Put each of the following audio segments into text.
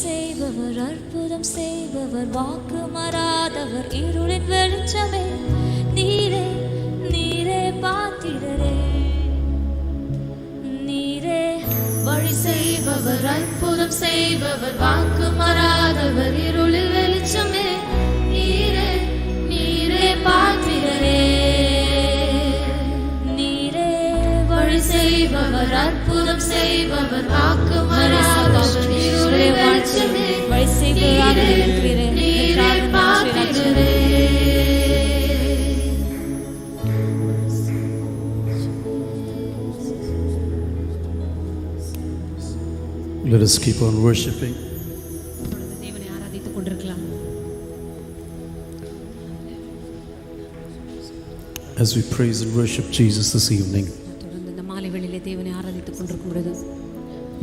செய்பவர், அற்புதம் செய்பவர், வாக்கு மாறாதவர், இருளின் வெளிச்சமே, நீரே நீரே பாத்திரரே, நீரே வழி செய்பவர், அற்புதம் செய்பவர், வாக்கு மாறாதவர், இருளின் வெளிச்சமே, நீரே நீரே பாத்திரரே, நீரே வழி செய்பவர், அற்புதம் செய்பவர், வாக்கு மாறாதவர், இருளின் வெளிச்சமே, வழி செய்பவராக இருக்கிறீரே, நீரே பாத்திரரே. Let us keep on worshiping. தேவனை ஆராதித்துக் கொண்டிருக்கலாம். As we praise and worship Jesus this evening, தொடர்ந்து இந்த மாலை வேளையிலே தேவனை ஆராதித்துக் கொண்டிருக்கும் பொழுது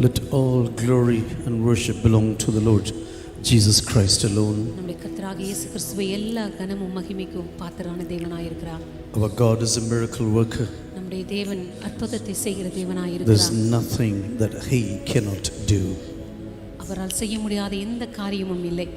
let all glory and worship belong to the Lord Jesus Christ alone. நம்முடைய கர்த்தராகிய இயேசு கிறிஸ்துவை எல்லா கனமும் மகிமைக்கும் பாத்திரரான தேவனாய் இருக்கிறார். Our God is a miracle worker. நம்முடைய தேவன் அற்புதத்தை செய்கிற தேவனாய் There's இருக்கிறார். nothing that he cannot do. அவரால் செய்ய முடியாத எந்த காரியமும் இல்லை.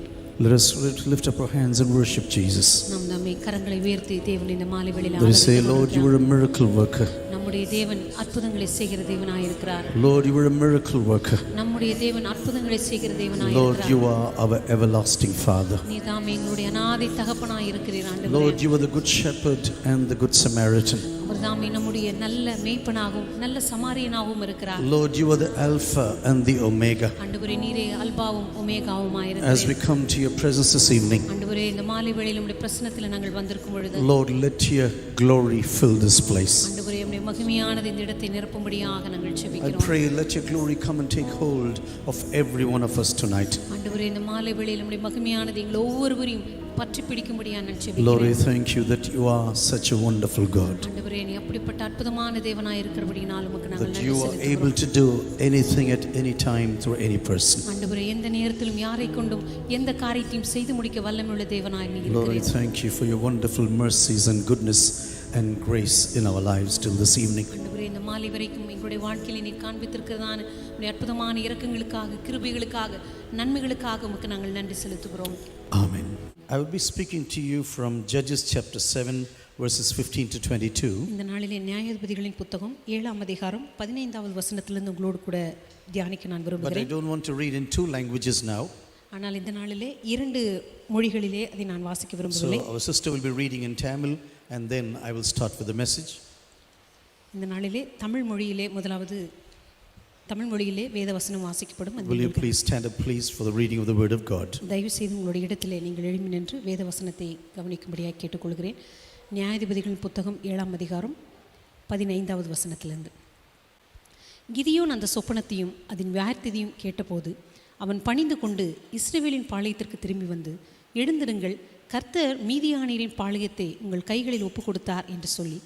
Let us lift up our hands and worship Jesus. நாம் நம்மை கரங்களை உயர்த்தி தேவனை இந்த மாலை வேளையிலே Let us say, ஆராதித்துக் Lord, you are a miracle worker. நம்முடைய தேவன் அற்புதங்களை செய்கிற தேவனாய் இருக்கிறார். Lord, you are a miracle worker. நம்முடைய தேவன் அற்புதங்களை செய்கிற தேவனாய் Lord, இருக்கிறார். you are our everlasting Father. நீதாமே எங்களுடைய அநாதை தகப்பனாய் இருக்கிறீர் ஆண்டவரே. Lord, you are the good shepherd and the good Samaritan. அவர்தாமே நம்முடைய நல்ல மேய்ப்பனாகவும் நல்ல சமாரியனாகவும் இருக்கிறார். Lord, you are the Alpha and the Omega. ஆண்டவரே நீரே அல்பாவும் ஒமேகாவுமாய் இருக்கிறீர். As we come to your presence this evening, ஆண்டவரே இந்த மாலை வேளையில் உம்முடைய பிரசன்னத்தில் நாங்கள் வந்திருக்கும் பொழுது Lord, let your glory fill this place. ஆண்டவரே உம்முடைய மகிமையானது இந்த இடத்தை நிரப்பும்படியாக நாங்கள் I ஜெபிக்கிறோம். pray, let your glory come and take hold of every one of us tonight. ஆண்டவரே இந்த மாலை வேளையில் உம்முடைய மகிமையானது எங்கள் ஒவ்வொருவரையும் பற்றி பிடிக்கும்படியாக நான் Lord, we ஜெபிக்கிறேன். thank you that you are such a wonderful God, ஆண்டவரே நீ அப்படிப்பட்ட அற்புதமான தேவனாய் இருக்கிறபடியால் உமக்கு நாங்கள் that நன்றி you are able செலுத்துகிறோம். to do anything at any time through any person. ஆண்டவரே எந்த நேரத்திலும் யாரை கொண்டும் எந்த காரியத்தையும் செய்து முடிக்க வல்லமையுள்ள தேவனாய் நீ Lord, we இருக்கிறீர். thank you for your wonderful mercies and goodness and grace in our lives till this evening. ஆண்டவரே இந்த மாலை வரைக்கும் எங்களுடைய வாழ்க்கையில நீ காண்பித்திருக்கிறதான உம்முடைய அற்புதமான இரக்கங்களுக்காக கிருபைகளுக்காக நன்மைகளுக்காக உமக்கு நாங்கள் நன்றி செலுத்துகிறோம். Amen. I will be speaking to you from Judges chapter 7 verses 15 to 22. இந்த நாளிலே நியாயாதிபதிகளின் புத்தகம் 7ஆம் அதிகாரம் 15வது வசனத்திலிருந்து உங்களோடு கூட தியானிக்க நான் But I விரும்புகிறேன். don't want to read in two languages now. ஆனால் இந்த நாளிலே 2 மொழிகளிலே அதை நான் வாசிக்க So விரும்பவில்லை. our sister will be reading in Tamil and then I will start with the message. இந்த நாளிலே தமிழ் மொழியிலே வேத வசனம் வாசிக்கப்படும். Will you please stand up please for the reading of the word of God. தயவு செய்து உங்களுடைய இடத்திலே நீங்கள் எழும்பி நின்று வேத வசனத்தை கவனிக்கும்படியாக கேட்டுக்கொள்கிறேன். நியாயாதிபதிகளின் புத்தகம் 7ஆம் அதிகாரம் 15வது வசனத்திலிருந்து. கிதியோன் அந்த சொப்பனத்தையும் அதன் வியார்த்தத்தையும் கேட்டபோது அவன் பணிந்து கொண்டு இஸ்ரவேலின் பாளையத்திற்கு திரும்பி வந்து, எழுந்திருங்கள், கர்த்தர் மீதியானியரின் பாளையத்தை உங்கள் கைகளில் ஒப்பு கொடுத்தார் என்று சொல்லி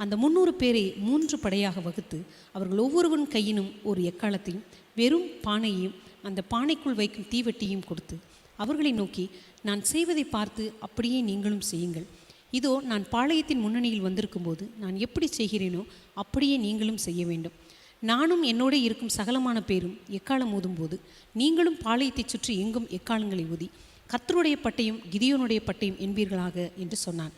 அந்த 300 பேரை 3 படையாக வகுத்து அவர்கள் ஒவ்வொருவன் கையினும் ஒரு எக்காளத்தையும் வெறும் பானையையும் அந்த பானைக்குள் வைக்கும் தீவெட்டியும் கொடுத்து அவர்களை நோக்கி, நான் செய்வதை பார்த்து அப்படியே நீங்களும் செய்யுங்கள். இதோ நான் பாளையத்தின் முன்னணியில் வந்திருக்கும்போது நான் எப்படி செய்கிறேனோ அப்படியே நீங்களும் செய்ய வேண்டும். நானும் என்னோட இருக்கும் சகலமான பேரும் எக்காலம் ஊதும்போது நீங்களும் பாளையத்தை சுற்றி எங்கும் எக்காலங்களை ஊதி கர்த்தருடைய பட்டயம் கிதியோனுடைய பட்டயம் என்பீர்களாக என்று சொன்னான்.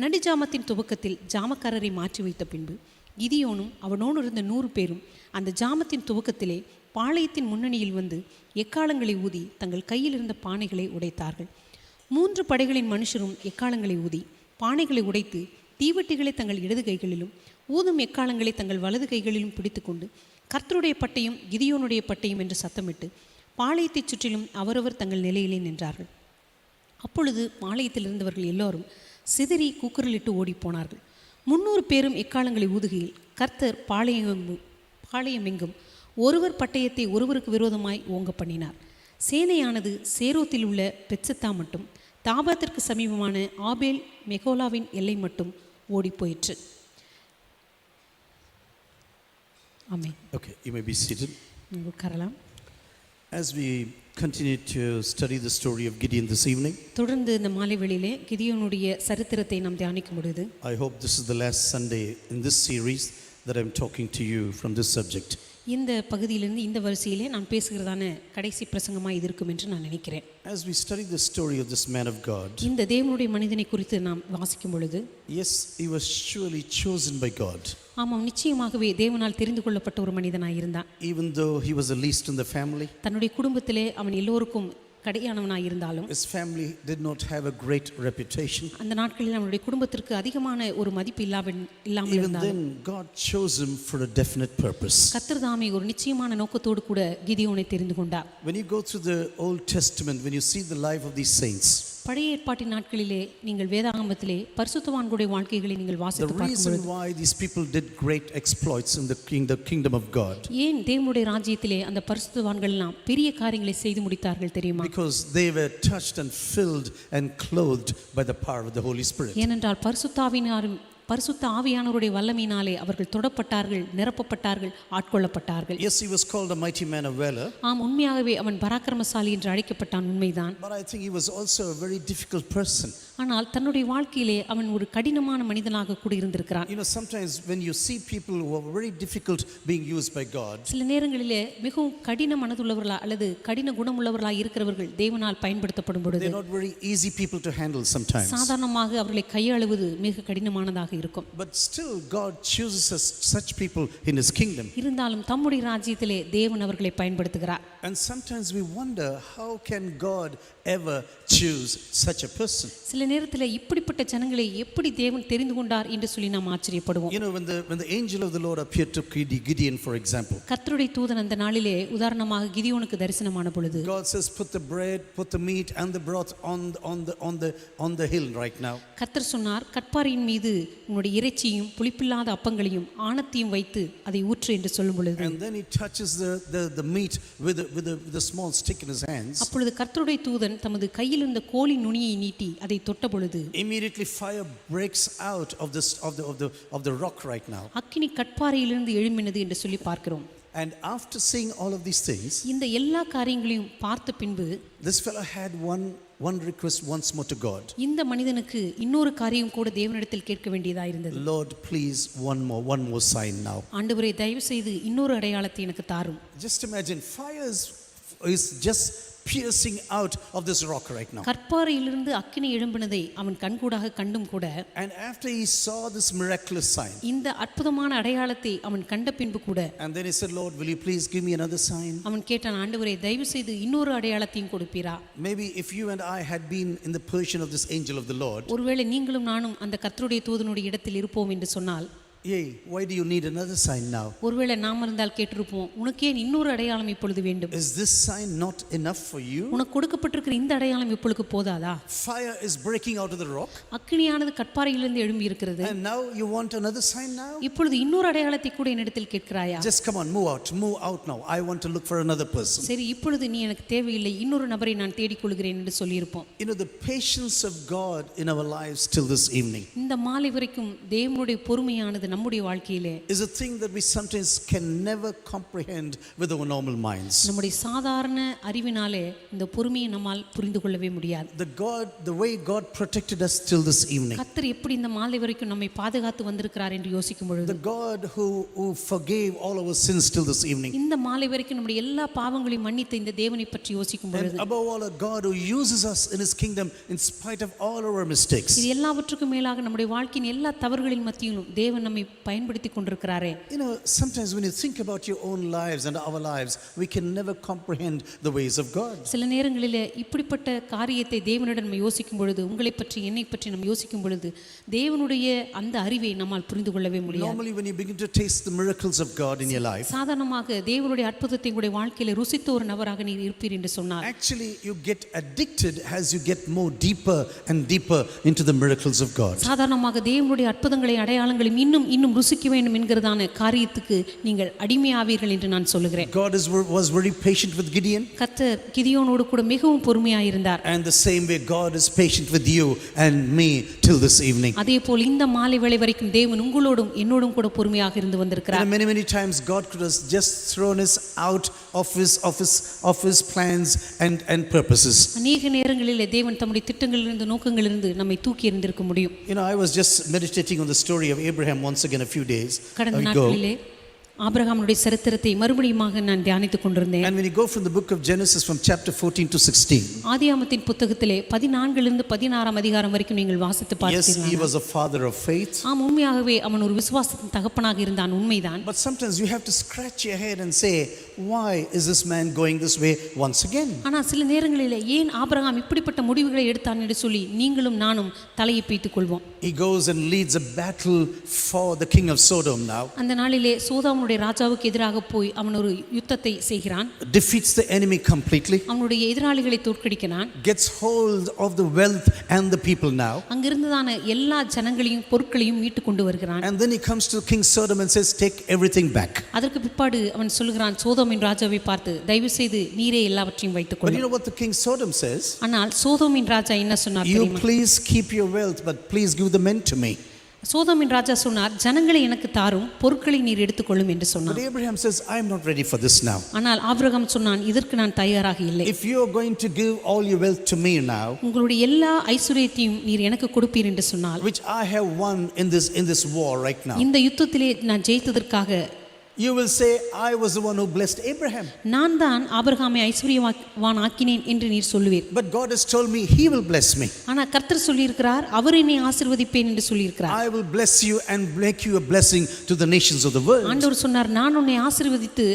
நடுஜாமத்தின் துவக்கத்தில் ஜாமக்காரரை மாற்றி வைத்த பின்பு கிதியோனும் அவனோடு இருந்த 100 பேரும் அந்த ஜாமத்தின் துவக்கத்திலே பாளையத்தின் முன்னணியில் வந்து எக்காலங்களை ஊதி தங்கள் கையில் இருந்த பானைகளை உடைத்தார்கள். 3 படைகளின் மனுஷரும் எக்காலங்களை ஊதி பானைகளை உடைத்து தீவெட்டிகளை தங்கள் இடது கைகளிலும் ஊதும் எக்காலங்களை தங்கள் வலது கைகளிலும் பிடித்து கொண்டு கர்த்தருடைய பட்டயம் கிதியோனுடைய பட்டயம் என்று சத்தமிட்டு பாளையத்தை சுற்றிலும் அவரவர் தங்கள் நிலையிலே நின்றார்கள். அப்பொழுது பாளையத்தில் இருந்தவர்கள் எல்லோரும் சிதறி கூக்குரலிட்டு ஓடிப்போனார்கள். 300 பேரும் எக்காலங்களை ஊதுகையில் கர்த்தர் பாளையமெங்கும் ஒருவர் பட்டயத்தை ஒருவருக்கு விரோதமாய் ஓங்க பண்ணினார். சேனையானது சேரோத்தில் உள்ள பெத்சத்தா மட்டும் தாபாத்திற்கு சமீபமான ஆபேல் மெகோலாவின் எல்லை மட்டும் ஓடிப்போயிற்று. ஆமென். Okay, you may be seated. உட்காரலாம். 1 Samuel chapter 7 verses 15 to 22. 2 நாளாகமம் 7ஆம் அதிகாரம் 15 முதல் 22 வரை. 1 Samuel chapter 7 verses 15 to 22. 1 Samuel chapter 7 verses 15 to 22. As we continue to study the story of Gideon this evening, தொடர்ந்து இந்த மாலை வேளையிலே கிதியோனுடைய சரித்திரத்தை நாம் தியானிக்கும் பொழுது I hope this is the last Sunday in this series that I'm talking to you from this subject. இந்த பகுதியிலிருந்து இந்த வரிசையிலே நான் பேசுகிறதான கடைசி பிரசங்கமாக இது இருக்கும் என்று நான் நினைக்கிறேன். As we study the story of this man of God, இந்த தேவனுடைய மனிதனை குறித்து நாம் வாசிக்கும் பொழுது, yes, he was surely chosen by God. ஆமாம், நிச்சயமாகவே தேவனால் தெரிந்து கொள்ளப்பட்ட ஒரு மனிதனாக இருந்தான். Even though he was the least in the family, தன்னுடைய குடும்பத்திலே அவன் எல்லோருக்கும் கடையானவனாக இருந்தாலும் his family did not have a great reputation. அந்த நாட்களில் அவனுடைய குடும்பத்திற்கு அதிகமான ஒரு மதிப்பு இல்லாமல் Even இருந்தாலும் then, God chose him for a definite purpose. கர்த்தர் தாமே ஒரு நிச்சயமான நோக்கத்தோடு கூட கிதியோனை தெரிந்து கொண்டார். When you go through the Old Testament, when you see the life of these saints, பழைய ஏற்பாட்டின் நாட்களிலே நீங்கள் வேதாகமத்திலே பரிசுத்தவான்களுடைய வாழ்க்கைகளை நீங்கள் the வாசித்து reason பார்க்கும்போது, why these people did great exploits in the kingdom of God, ஏன் தேவனுடைய ராஜ்யத்திலே அந்த பரிசுத்தவான்கள் எல்லாம் பெரிய காரியங்களை செய்து முடித்தார்கள் தெரியுமா? because they were touched and filled and clothed by the power of the Holy Spirit. ஏனென்றால் பரிசுத்த ஆவியானவருடைய வல்லமையினாலே அவர்கள் தொடப்பட்டார்கள், நிரப்பப்பட்டார்கள், ஆட்கொள்ளப்பட்டார்கள். Yes, he was called a mighty man of valor, ஆம், உண்மையாகவே அவன் பராக்கிரமசாலி என்று அழைக்கப்பட்டான், உண்மைதான். but I think he was also a very difficult person. ஆனால் தன்னுடைய வாழ்க்கையிலே அவன் ஒரு கடினமான மனிதனாக கூட இருந்திருக்கிறான். You know, sometimes when you see people who are very difficult being used by God, சில நேரங்களிலே மிகவும் கடின மனதுள்ளவர்களா அல்லது கடின குணமுள்ளவர்களா இருக்கிறவர்கள் தேவனால் பயன்படுத்தப்படும் பொழுது they're not very easy people to handle sometimes. சாதாரணமாக அவர்களை கையாளுவது மிக கடினமானதாக இருக்கும். But still, God chooses such people in His kingdom. இருந்தாலும் தம்முடைய ராஜ்யத்திலே தேவன் அவர்களை பயன்படுத்துகிறார். And sometimes we wonder, how can God ever choose such a person? சில நேரத்தில் இப்படிப்பட்ட ஜனங்களை எப்படி தேவன் தெரிந்து கொண்டார் என்று சொல்லி நாம் ஆச்சரியப்படுவோம். You know, when the angel of the Lord appeared to Gideon, for example, கர்த்தருடைய தூதன் அந்த நாளிலே உதாரணமாக கிதியோனுக்கு தரிசனமான பொழுது, God says, put the bread, put the meat and the broth on the hill right now. கர்த்தர் சொன்னார், கற்பாறையின் மீது உன்னுடைய இறைச்சியும் புளிப்பில்லாத அப்பங்களையும் ஆணத்தையும் வைத்து அதை ஊற்று என்று சொல்லும் பொழுது, And then he touches the meat with a small stick in his hands. அப்பொழுது கர்த்தருடைய தூதன் தமது கையில் இருந்த கோலின் நுனியை நீட்டி அதை தொட்ட பொழுது, Immediately fire breaks out of the rock right now. அக்கினி கற்பாறையிலிருந்து எழும்பினது என்று சொல்லி பார்க்கிறோம். And after seeing all of these things, இந்த எல்லா காரியங்களையும் பார்த்த பின்பு this fellow had one request once more to God. இந்த மனிதனுக்கு இன்னொரு காரியம் கூட தேவனிடத்தில் கேட்க வேண்டியதா இருந்தது. Lord, please, one more sign now. ஆண்டவரே, தயவு செய்து இன்னொரு அடையாளத்தை எனக்கு தாரும். Just imagine, fire is just piercing out of this rock right now. கற்பாறையிலிருந்து அக்கினி எழும்பினதை அவன் கண்கூடாக கண்டும் கூட, And after he saw this miraculous sign, இந்த அற்புதமான அடையாளத்தை அவன் கண்ட பின்பு கூட, and then he said, Lord, will you please give me another sign? அவன் கேட்டான், ஆண்டவரே, தயவு செய்து இன்னொரு அடையாளத்தையும் கொடுப்பீரா? Maybe if you and I had been in the position of this angel of the Lord, ஒருவேளை நீங்களும் நானும் அந்த கர்த்தருடைய தூதனுடைய இடத்தில் இருப்போம் என்று சொன்னால், hey, why do you need another sign now? ஒருவேளை நாம் இருந்தால் கேட்டிருப்போம், உனக்கே இன்னொரு அடையாளம் இப்பொழுது வேண்டும்? Is this sign not enough for you? உனக்கு கொடுக்கப்பட்டிருக்கிற இந்த அடையாளம் இப்பொழுது போதாதா? Fire is breaking out of the rock, அக்கினியானது கற்பாறையிலிருந்து எழும்பி இருக்கிறது. and now you want another sign now? இப்பொழுது இன்னொரு அடையாளத்தை கூட என்னிடத்தில் கேட்கிறாயா? Just come on, move out now. I want to look for another person. சரி, இப்பொழுது நீ எனக்கு தேவையில்லை, இன்னொரு நபரை நான் தேடிக்கொள்கிறேன் என்று சொல்லியிருப்போம். You know, the patience of God in our lives till this evening இந்த மாலை வரைக்கும் தேவனுடைய பொறுமையானது நம்முடைய வாழ்க்கையிலே is a thing that we sometimes can never comprehend with our normal minds. நம்முடைய சாதாரண அறிவினாலே இந்த பொறுமையை நம்மால் புரிந்து கொள்ளவே முடியாது. The way God protected us till this evening, கர்த்தர் எப்படி இந்த மாலை வரைக்கும் நம்மை பாதுகாத்து வந்திருக்கிறார் என்று யோசிக்கும் பொழுது, the God who forgave all our sins till this evening, இந்த மாலை வரைக்கும் நம்முடைய எல்லா பாவங்களையும் மன்னித்த இந்த தேவனை பற்றி யோசிக்கும் and பொழுது, above all, a God who uses us in His kingdom in spite of all our mistakes. இது எல்லாவற்றுக்கும் மேலாக நம்முடைய வாழ்க்கையின் எல்லா தவறுகளின் மத்தியிலும் தேவன் நம்மை பயன்படுத்தி கொண்டிருக்கிறாரே. You know, sometimes when you think about your own lives and our lives, we can never comprehend the ways of God. சில நேரங்களிலே இப்படிப்பட்ட காரியத்தை தேவனிடம் நம்ம யோசிக்கும் பொழுது, உங்களை பற்றி என்னை பற்றி நம்ம யோசிக்கும் பொழுது, தேவனுடைய அந்த அறிவை நம்மால் புரிந்து கொள்ளவே முடியாது. Normally when you begin to taste the miracles of God in your life, சாதாரணமாக தேவனுடைய அற்புதத்தை உங்களுடைய வாழ்க்கையில ருசித்த ஒரு நபராக நீர் இருப்பீர் என்று சொன்னார், actually you get addicted as you get more deeper and deeper into the miracles of God. சாதாரணமாக தேவனுடைய அற்புதங்களை அடையாளங்களையும் இன்னும் ருசிக்க வேண்டும் என்கிறதான காரியத்துக்கு நீங்கள் அடிமையாவீர்கள் என்று நான் சொல்லுகிறேன். God was very patient with Gideon, கர்த்தர் கிதியோனோடு கூட மிகவும் பொறுமையாக இருந்தார். and the same way God is patient with you and me till this evening. அதேபோல் இந்த மாலை வேளை வரைக்கும் தேவன் உங்களோடும் என்னோடும் கூட பொறுமையாக இருந்து வந்திருக்கிறார். And many times God could have just thrown us out of his plans and purposes. அநேக நேரங்களிலே தேவன் தம்முடைய திட்டங்களிலிருந்து நோக்கங்களிலிருந்து நம்மை தூக்கி எறிந்திருக்க முடியும். I was just meditating on the story of Abraham once again a few days கடந்த ago. நாட்களிலே ஆபிரகாமுடைய சரித்திரத்தை மறுபடியுமாக நான் தியானித்துக் கொண்டிருந்தேன். And when you go from the book of Genesis from chapter 14 to 16. ஆதியாகமத்தின் புத்தகத்திலே 14 இலிருந்து 16 அதிகாரம் வரைக்கும் நீங்கள் வாசித்து பார்த்தீர்கள். Yes, he was a father of faith. ஆம், உண்மையாகவே அவன் ஒரு விசுவாசத்தின் தகப்பனாக இருந்தான், உண்மைதான். But sometimes you have to scratch your head and say, why is this man going this way once again? ஆனால் சில நேரங்களிலே ஏன் ஆபிரகாம் இப்படிப்பட்ட முடிவுகளை எடுத்தான் என்று சொல்லி நீங்களும் நானும் தலையை பிய்த்துக் கொள்வோம். He goes and leads a battle for the king of Sodom now. அந்த நாளிலே சோதோமுடைய ராஜாவுக்கு எதிராக போய் அவன் ஒரு யுத்தத்தை செய்கிறான். Defeats the enemy completely. அவனுடைய எதிராளிகளை தோற்கடிக்கிறான். Gets hold of the wealth and the people now. அங்கிருந்ததான எல்லா ஜனங்களையும் பொருட்களையும் மீட்டு கொண்டு வருகிறான். And then he comes to King Sodom and says, take everything back. அதற்கு பிற்பாடு அவன் சொல்கிறான் சோதோமின் ராஜாவை பார்த்து, தயவு செய்து நீரே எல்லாவற்றையும் வைத்துக் But you கொள்ளும். know what the King Sodom says? ஆனால் சோதோமின் ராஜா என்ன சொன்னார் You தெரியுமா? please keep your wealth, but please give the men to me. சோதோமின் ராஜா சொன்னார், ஜனங்களை எனக்கு தாரும், பொருட்களை நீர் எடுத்துக்கொள்ளும் என்று But சொன்னார். Abraham says, I'm not ready for this now. ஆனால் ஆபிரகாம் சொன்னான், இதற்கு நான் தயாராக இல்லை. If you're going to give all your wealth to me now, உங்களுடைய எல்லா ஐஸ்வரியத்தையும் நீர் எனக்கு கொடுப்பீர் என்று சொன்னால், which I have won in this war right now, இந்த யுத்தத்திலே நான் ஜெயித்ததற்காக you will say, I was the one who blessed Abraham. நான் தான் ஆபிரகாமை ஐஸ்வரியவான் ஆக்கினேன் என்று நீர் சொல்லுவீர். But God has told me he will bless me. ஆனால் கர்த்தர் சொல்லியிருக்கிறார், அவர் என்னை ஆசீர்வதிப்பேன் என்று சொல்லியிருக்கிறார். I will bless you and make you a blessing to the nations of the world. ஆண்டவர் சொன்னார், நான் உன்னை ஆசீர்வதித்து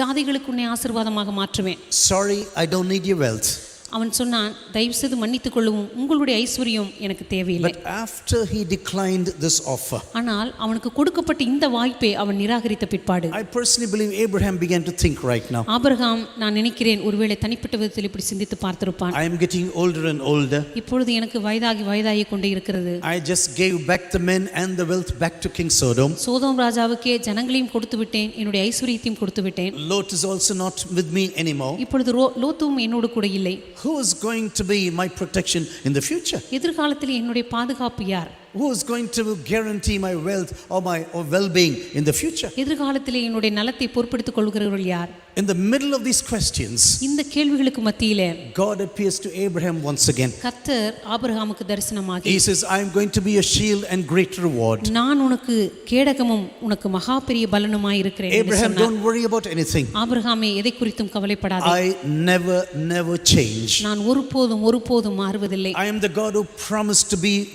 ஜாதிகளுக்கு உன்னை ஆசீர்வாதமாக மாற்றுவேன். Sorry, I don't need your wealth. அவன் சொன்னான், தயவு செய்து மன்னித்துக் கொள்ளவும், உங்களுடைய ஐஸ்வர்யம் எனக்கு தேவையில்லை. But after he declined this offer, ஆனால் அவனுக்கு கொடுக்கப்பட்ட இந்த வாய்ப்பை அவன் நிராகரித்த பிற்பாடு, I personally believe Abraham began to think right now. Abraham, நான் நினைக்கிறேன் ஒருவேளை தனிப்பட்ட விதத்தில் இப்படி சிந்தித்து பார்த்திருப்பான். I am getting older and older. இப்பொழுது எனக்கு வயதாகி கொண்டே இருக்கிறது. I just gave back the men and the wealth back to King Sodom. Sodom ராஜாவுக்கே ஜனங்களையும் கொடுத்து விட்டேன், என்னுடைய ஐஸ்வரியத்தையும் கொடுத்து விட்டேன். Lot is also not with me anymore. இப்பொழுது லோத்தும் என்னோடு கூட இல்லை. Who is going to be my protection in the future? எதிர்காலத்தில் என்னுடைய பாதுகாப்பு யார்? Who is going to guarantee my wealth or my well-being in the future? எதிர்காலத்தில் என்னுடைய நலத்தை பொறுப்பெடுத்துக் கொள்கிறவர்கள் யார்? In the middle of these questions, இந்த கேள்விகளுக்கு மத்தியிலே God appears to Abraham once again. கர்த்தர் ஆபிரகாமுக்கு தரிசனமாகி, He says, I am going to be a shield and great reward. நான் உனக்கு கேடகமும் உனக்கு மகா பெரிய பலனுமாய் இருக்கிறேன் என்று Abraham, சொன்னார். don't worry about anything. ஆபிரகாமே, எதை குறித்தும் கவலைப்படாதே. I never change. நான் ஒருபோதும் மாறுவதில்லை. I am the God who promised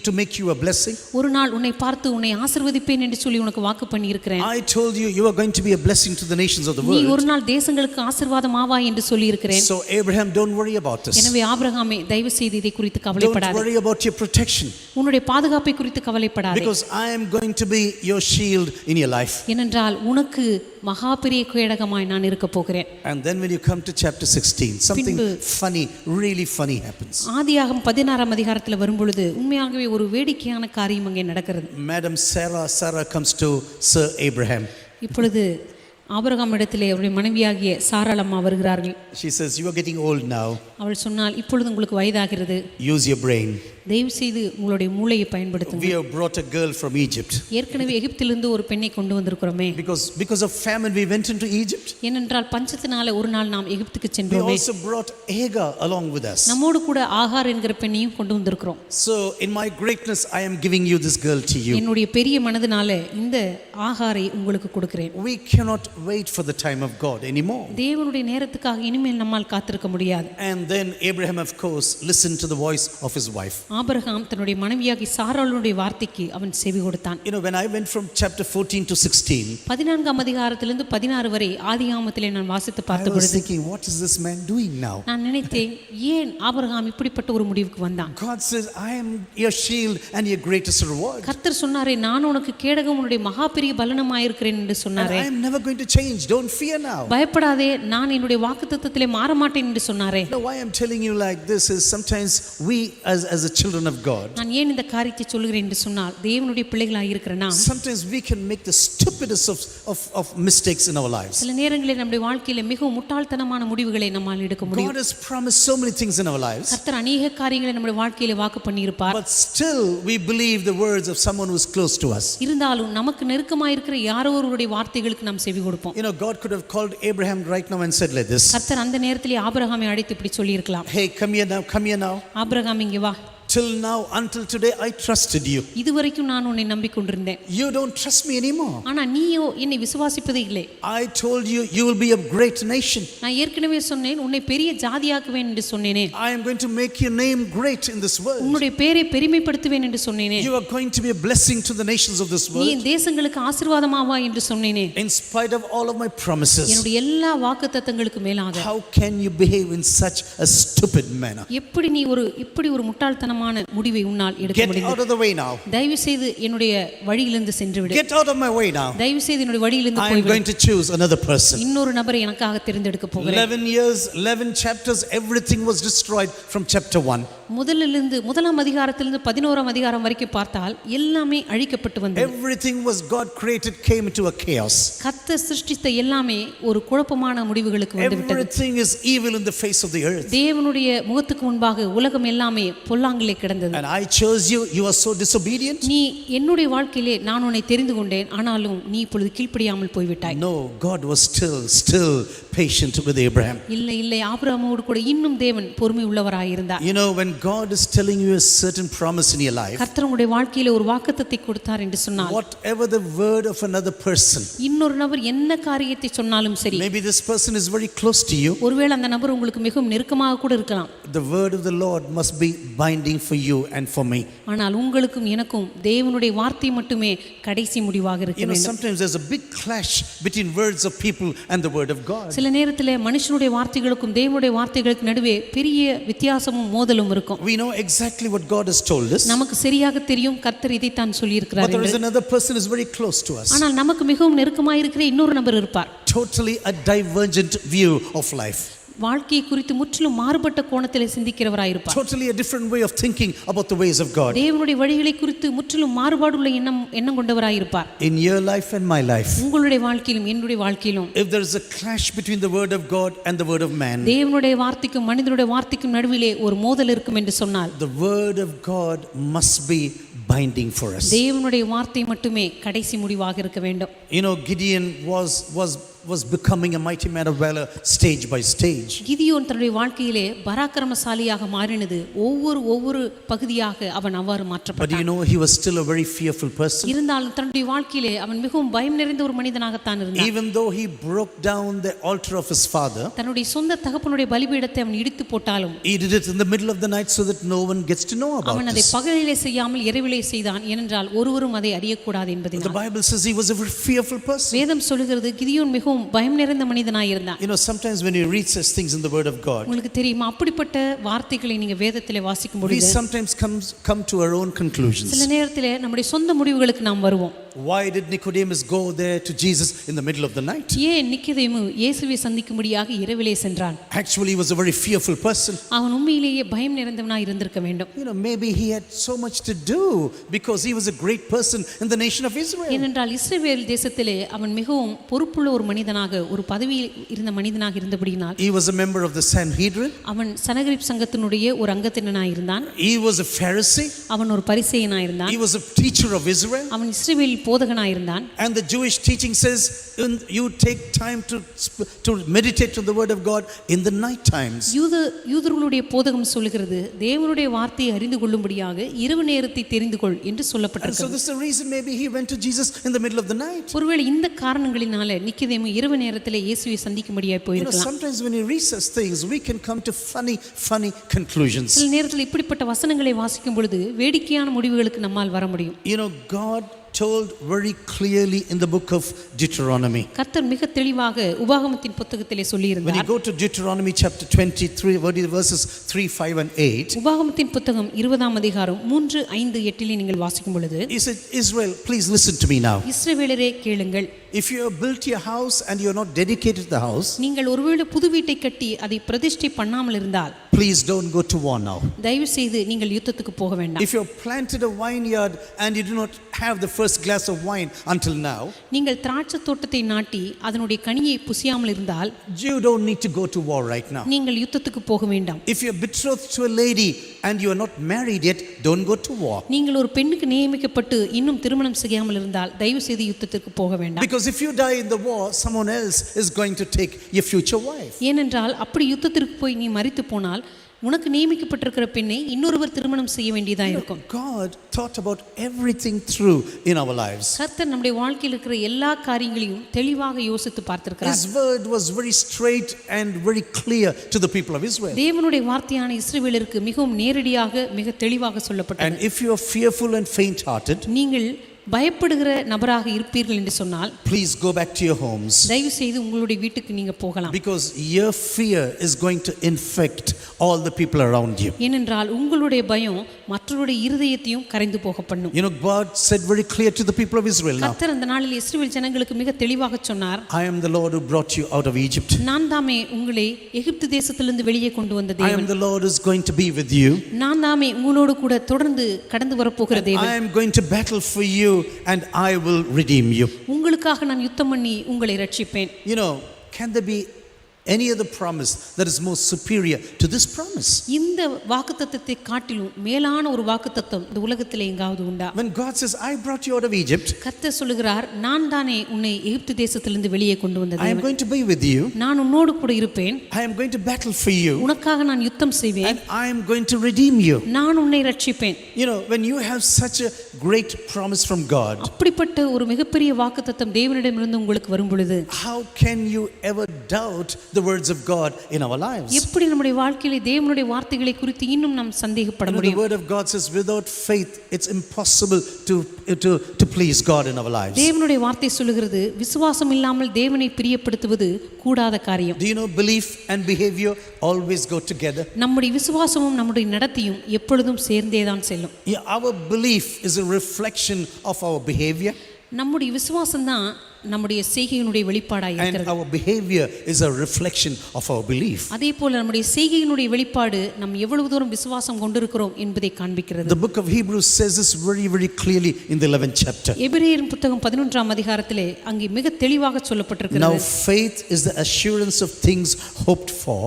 to make you a blessing. ஒரு நாள் உன்னை பார்த்து உன்னை ஆசீர்வதிப்பேன் என்று சொல்லி உனக்கு வாக்கு பண்ணி இருக்கிறேன். I told you you are going to be a blessing to the nations of the நீ world. ஒரு நாள் தேசங்களுக்கு ஆசீர்வாதம் ஆவாய் என்று சொல்லி இருக்கிறேன். So Abraham, don't worry about this. எனவே ஆபிரகாமே, தயவு செய்து இதை குறித்து Don't கவலைப்படாதே. worry about your protection, உன்னுடைய பாதுகாப்பை குறித்து கவலைப்படாதே. because I am going to be your shield in your life. ஏனென்றால் உனக்கு மகா பெரிய கேடகமாய் நான் இருக்க போகிறேன். And then when you come to chapter 16, something really funny happens. ஆதியாகமம் 16 அதிகாரத்தில் வரும்பொழுது உண்மையாகவே ஒரு வேடிக்கையான காரியம் அங்கே நடக்கிறது. Madam Sarah comes to Sir Abraham. இப்பொழுது ஆபிரகாம் இடத்திலே அவருடைய மனைவியாகிய சாராள் அம்மா வருகிறார்கள். She says, you are getting old now. அவள் சொன்னால், இப்பொழுது உங்களுக்கு வயதாகிறது, Use your brain. தயவு செய்து உங்களுடைய மூளையை பயன்படுத்துங்க. We have brought a girl from Egypt. ஏற்கனவே எகிப்திலிருந்து ஒரு பெண்ணை கொண்டு வந்திருக்கிறோமே. Because of famine we went into Egypt. ஏனென்றால் பஞ்சத்தினால ஒரு நாள் நாம் எகிப்துக்கு We சென்றோமே. also brought Hagar along with us. நம்மோடு கூட ஆகார் என்கிற பெண்ணையும் கொண்டு வந்திருக்கிறோம். So in my greatness I am giving you this girl to you. என்னுடைய பெரிய மனதினால இந்த ஆகாரை உங்களுக்கு கொடுக்கிறேன். We cannot wait for the time of God anymore. தேவனுடைய நேரத்துக்காக இனிமேல் நம்மால் காத்திருக்க முடியாது. And then Abraham, of course, listened to the voice of his wife. Abraham தன்னுடைய மனைவியாகி சாராளுடைய வார்த்தைக்கு அவன் செவி கொடுத்தான். When I went from chapter 14 to 16, 14ஆம் அதிகாரத்திலிருந்து 16 வரை ஆதியாகமத்திலே நான் வாசித்து I பார்த்த was பொழுது thinking, what is this man doing now? நான் நினைத்தேன், ஏன் ஆபிரகாம் இப்படிப்பட்ட ஒரு முடிவுக்கு வந்தான்? God says, I am your shield and your greatest reward. கர்த்தர் சொன்னாரே, நான் உனக்கு கேடகம், உன்னுடைய மகா பெரிய பலனுமாயிருக்கிறேன் என்று And சொன்னாரே. I am never going to change. Don't fear now. பயப்படாதே, நான் என்னுடைய வாக்குத்தத்தத்திலே மாற மாட்டேன் என்று சொன்னாரே. Why I'm telling you like this is sometimes we as the children of God, நான் ஏன் இந்த காரியத்தை சொல்கிறேன் என்று சொன்னால், தேவனுடைய பிள்ளைகளாக இருக்கிற நாம் sometimes we can make the stupidest of mistakes in our lives. சில நேரங்களில் நம்முடைய வாழ்க்கையில மிகவும் முட்டாள்தனமான முடிவுகளை நம்மால் எடுக்க முடியும். God has promised so many things in our lives, கர்த்தர் அநேக காரியங்களை நம்முடைய வாழ்க்கையில வாக்கு பண்ணியிருப்பார். but still we believe the words of someone who is close to us. இருந்தாலும் நமக்கு நெருக்கமாக இருக்கிற யாரோ ஒருவருடைய வார்த்தைகளுக்கு நாம் செவி கொடுக்கிறோம். கொடுப்போம். God could have called Abraham right now and said like this. கர்த்தர் அந்த நேரத்திலே ஆபிரகாமை அழைத்து இப்படி சொல்லியிருக்கலாம். Hey, come here now. Abraham இங்கே வா. Till now, until today, I trusted you. இதுவரைக்கும் நான் உன்னை நம்பிக்கொண்டிருந்தேன். You don't trust me anymore. ஆனா நீயோ என்னை விசுவாசிப்பதே இல்லை. I told you, you will be a great nation. நான் ஏற்கனவே சொன்னேன், உன்னை பெரிய ஜாதியாக்குவேன் என்று சொன்னேனே. I am going to make your name great in this world. உன்னுடைய பெயரை பெருமைப்படுத்துவேன் என்று சொன்னேனே. You are going to be a blessing to the nations of this நீ world. தேசங்களுக்கு ஆசீர்வாதமாவா என்று சொன்னேனே. In spite of all of my promises. என்னுடைய எல்லா வாக்குத்தத்தங்களுக்கு மேலாக How can you behave in such a stupid manner? எப்படி நீ இப்படி ஒரு முட்டாள்தனமான முடிவை உன்னால் எடுக்க Get முடியும்? out of the way now. தயவு செய்து என்னுடைய வழியிலிருந்து சென்று விடு. Get out of my way now. தயவு செய்து என்னுடைய வழியிலிருந்து I am போய் going விடு. to choose another person. இன்னொரு நபரை எனக்காக தேர்ந்தெடுக்க போகிறேன். 11 years, 11 chapters, everything was destroyed from chapter 1. முதலாம் அதிகாரத்திலிருந்து 11ஆம் அதிகாரம் வரைக்கும் பார்த்தால் எல்லாமே அழிக்கப்பட்டு வந்தது. Everything was God created came into a chaos. கர்த்தர் சிருஷ்டித்த எல்லாமே ஒரு குழப்பமான முடிவுகளுக்கு வந்துவிட்டது. Everything is evil in the face of the earth. தேவனுடைய முகத்துக்கு முன்பாக உலகம் எல்லாமே பொல்லாங்கிலே கிடந்தது. And I chose you, you are so disobedient. நீ என்னுடைய வாழ்க்கையிலே நான் உன்னை தெரிந்து கொண்டேன், ஆனாலும் நீ இப்பொழுது கீழ்ப்படியாமல் போய்விட்டாய். No, God was still patient with Abraham. இல்லை ஆபிரகாமோடு கூட இன்னும் தேவன் பொறுமை உள்ளவராய் இருந்தார். When God is telling you a certain promise in your life, கர்த்தர் உங்களுடைய வாழ்க்கையிலே ஒரு வாக்குத்தத்தத்தை கொடுத்தார் என்று சொன்னால், whatever the word of another person, இன்னொரு நபர் என்ன காரியத்தை சொன்னாலும் சரி, maybe this person is very close to you, ஒருவேளை அந்த நபர் உங்களுக்கு மிகவும் நெருக்கமாக கூட இருக்கலாம், the word of the Lord must be binding for you and for me. ஆனால் உங்களுக்கும் எனக்கும் தேவனுடைய வார்த்தை மட்டுமே கடைசி முடிவாக இருக்க வேண்டும். Sometimes there's a big clash between words of people and the word of God. சில நேரத்திலே மனுஷனுடைய வார்த்தைகளுக்கும் தேவனுடைய வார்த்தைகளுக்கு நடுவே பெரிய வித்தியாசமும் மோதலும் இருக்கும். We know exactly what God has told us. நமக்கு சரியாக தெரியும் கர்த்தர் இதை தான் சொல்லி இருக்கிறார். But there is another person is very close to us. ஆனால் நமக்கு மிகவும் நெருக்கமாக இருக்கிற இன்னொரு நபர் இருப்பார். Totally a divergent view of life. வாழ்க்கையை குறித்து முற்றிலும் மாறுபட்ட கோணத்திலே சிந்திக்கிறவராய் இருப்பார். Totally a different way of thinking about the ways of God. தேவனுடைய வழிகளை குறித்து முற்றிலும் மாறுபாடுள்ள எண்ணம் கொண்டவராய் இருப்பார். In your life and my life, உங்களுடைய வாழ்க்கையிலும் என்னுடைய வாழ்க்கையிலும், if there is a clash between the word of God and the word of man, தேவனுடைய வார்த்தைக்கும் மனிதனுடைய வார்த்தைக்கும் நடுவிலே ஒரு மோதல் இருக்கும் என்று சொன்னால், the word of God must be binding for us. தேவனுடைய வார்த்தை மட்டுமே கடைசி முடிவாக இருக்க வேண்டும். Gideon was becoming a mighty man of valor stage by stage. Gideon தன்னுடைய வாழ்க்கையிலே பராக்கிரமசாலியாக மாறினது ஒவ்வொரு பகுதியாக அவன் அவ்வாறு மாற்றப்பட்டான். But he was still a very fearful person. இருந்தாலும் தன்னுடைய வாழ்க்கையிலே அவன் மிகவும் பயம் நிறைந்த ஒரு மனிதனாகத்தான் இருந்தான். Even though he broke down the altar of his father, தன்னுடைய சொந்த தகப்பனுடைய பலிபீடத்தை அவன் இடித்து போட்டாலும், he did it in the middle of the night so that no one gets to know about it. அவன் அதை பகலிலே செய்யாமல் இரவிலே செய்தான், ஏனென்றால் ஒருவரும் அதை அறியக்கூடாது என்பதினால். The Bible says he was a very fearful person. வேதம் சொல்கிறது கிதியோன் மிகவும் பயம் நிறைந்த மனிதனாய் இருந்தான். Sometimes when you read such things in the word of God, உங்களுக்கு தெரியுமா, அப்படிப்பட்ட வார்த்தைகளை நீங்க வேதத்திலே வாசிக்கும் பொழுது we sometimes come to our own conclusions. சில நேரத்திலே நம்முடைய சொந்த முடிவுகளுக்கு நாம் வருவோம். Why did Nicodemus go there to Jesus in the middle of the night? ஏன் நிக்கோதேமு இயேசுவை சந்திக்கும்படியாக இரவிலே சென்றான்? Actually he was a very fearful person. அவன் உண்மையிலேயே பயம் நிறைந்தவனாய் இருந்திருக்க வேண்டும். Maybe he had so much to do because he was a great person in the nation of Israel. ஏனென்றால் இஸ்ரவேல் தேசத்திலே அவன் மிகவும் பொறுப்புள்ள ஒரு மனிதனாக, ஒரு பதவியில் இருந்த மனிதனாக இருந்தபடியினால், he was a member of the Sanhedrin. அவன் சனகரிப் சங்கத்தினுடைய ஒரு அங்கத்தினனாய் இருந்தான். He was a Pharisee. அவன் ஒரு பரிசேயனாய் இருந்தான். He was a teacher of Israel. அவன் இஸ்ரவேல் போதகனாய் இருந்தான். And the Jewish teaching says you take time to meditate on the word of God in the night times. யூதர்களுடைய போதகம் சொல்கிறது தேவனுடைய வார்த்தையை அறிந்து கொள்ளும்படியாக இரவு நேரத்தை தெரிந்து கொள் என்று சொல்லப்பட்டிருக்கிறது. And so this is the reason maybe he went to Jesus in the middle of the night. ஒருவேளை இந்த காரணங்களினால நிக்கோதேமு இரவு நேரத்திலே இயேசுவை சந்திக்கும்படியாய் போயிருக்கலாம். Sometimes when you read such things we can come to funny conclusions. சில நேரத்தில் இப்படிப்பட்ட வசனங்களை வாசிக்கும் பொழுது வேடிக்கையான முடிவுகளுக்கு நம்மால் வர முடியும். God told very clearly in the book of Deuteronomy. கர்த்தர் மிக தெளிவாக உபாகமத்தின் புத்தகத்திலே சொல்லி இருந்தார். When you go to Deuteronomy chapter 23 verses 3, 5 and 8. உபாகமத்தின் புத்தகம் 20ஆம் அதிகாரம் 3, 5, 8 நீங்கள் வாசிக்கும் பொழுது, he said, Israel, please listen to me now. இஸ்ரவேலரே கேளுங்கள். If you have built your house and you are not dedicated to the house, நீங்கள் ஒருவேளை புது வீட்டை கட்டி அதை பிரதிஷ்டை பண்ணாமல் இருந்தால், please don't go to war now. தயவு செய்து நீங்கள் யுத்தத்துக்கு போக வேண்டாம். If you have planted a vineyard and you do not have the first glass of wine until now, நீங்கள் திராட்சை தோட்டத்தை நாட்டி அதனுடைய கனியை புசியாமல் இருந்தால் you don't need to go to war right now. நீங்கள் யுத்தத்துக்கு போக வேண்டாம். If you are betrothed to a lady and you are not married yet, don't go to war. நீங்கள் ஒரு பெண்ணுக்கு நியமிக்கப்பட்டு இன்னும் திருமணம் செய்யாமல் இருந்தால் தயவு செய்து யுத்தத்துக்கு போக வேண்டாம். Because if you die in the war, someone else is going to take your future wife. ஏனென்றால் அப்படி யுத்தத்திற்கு போய் நீ மரித்து போனால் உனக்கு நியமிக்கப்பட்டிருக்கிற பெண்ணை இன்னொருவர் திருமணம் செய்ய வேண்டியதா இருக்கும். God thought about everything through in our lives. கர்த்தர் நம்முடைய வாழ்க்கையில் இருக்கிற எல்லா காரியங்களையும் தெளிவாக யோசித்து பார்த்திருக்கிறார். His word was very straight and very clear to the people of Israel. தேவனுடைய வார்த்தையான இஸ்ரவேலருக்கு மிகவும் நேரடியாக மிக தெளிவாக சொல்லப்பட்டது. And if you are fearful and faint-hearted, நீங்கள் பயப்படுகிற நபராக இருப்பீர்கள் என்று சொன்னால் please go back to your homes. தயவு செய்து உங்களுடைய வீட்டுக்கு நீங்க போகலாம். Because your fear is going to infect all the people around you. ஏனென்றால் உங்களுடைய பயம் மற்றவருடைய இருதயத்தையும் கரைந்து போக பண்ணும். You know, God said very clear to the people of Israel now, கர்த்தர் அந்த நாளில் இஸ்ரவேல் ஜனங்களுக்கு மிக தெளிவாக சொன்னார், I am the Lord who brought you out of Egypt. நான் தாமே உங்களை எகிப்து தேசத்திலிருந்து வெளியே கொண்டு வந்த I am தேவன். the Lord who is going to be with you. நான் தாமே உங்களோடு கூட தொடர்ந்து கடந்து வரப்போகிற I தேவன். am going to battle for you and I will redeem you. உங்களுக்காக நான் யுத்தம் பண்ணி உங்களை ரட்சிப்பேன். You know, can there be any other promise that is more superior to this promise? இந்த வாக்குத்தத்தத்தை காட்டிலும் மேலான ஒரு வாக்குத்தத்தம் இந்த உலகத்திலே எங்காவது உண்டா? When God says, I brought you out of Egypt, கர்த்தர் சொல்லுகிறார், நான் தானே உன்னை எகிப்து தேசத்திலிருந்து வெளியே கொண்டு வந்த I am தேவன். going to be with you. நான் உன்னோடு கூட இருப்பேன். I am going to battle for you. உனக்காக நான் யுத்தம் செய்வேன். And I am going to redeem you. நான் உன்னை ரட்சிப்பேன். You know, when you have such a great promise from God, அப்படிப்பட்ட ஒரு மிகப்பெரிய வாக்குத்தத்தம் தேவனிடமிருந்து உங்களுக்கு வரும் பொழுது how can you ever doubt the words of God in our lives? எப்படி நம்முடைய வாழ்க்கையிலே தேவனுடைய வார்த்தைகளை குறித்து இன்னும் நாம் சந்தேகப்பட You know, the முடியும்? word of God says, without faith, it's impossible to please God in our lives. தேவனுடைய வார்த்தை சொல்லுகிறது, விசுவாசம் இல்லாமல் தேவனை பிரியப்படுத்துவது கூடாத காரியம். Do you know belief and behavior always go together? நம்முடைய விசுவாசமும் நம்முடைய நடத்தையும் எப்பொழுதும் சேர்ந்தே தான் செல்லும். Yeah, our belief is a reflection of our behavior, நம்முடைய விசுவாசம் தான் நம்முடைய செய்கையினுடைய வெளிப்பாடாக and இருக்கிறது. our behavior is a reflection of our belief. அதே போல நம்முடைய செய்கையினுடைய வெளிப்பாடு நாம் எவ்வளவு தூரம் விசுவாசம் கொண்டிருக்கிறோம் என்பதை காண்பிக்கிறது. The book of Hebrews says this very, very clearly in the 11th chapter. எபிரேயரின் புத்தகம் 11ஆம் அதிகாரத்திலே அங்கே மிக தெளிவாக Now சொல்லப்பட்டிருக்கிறது. faith is the assurance of things hoped for,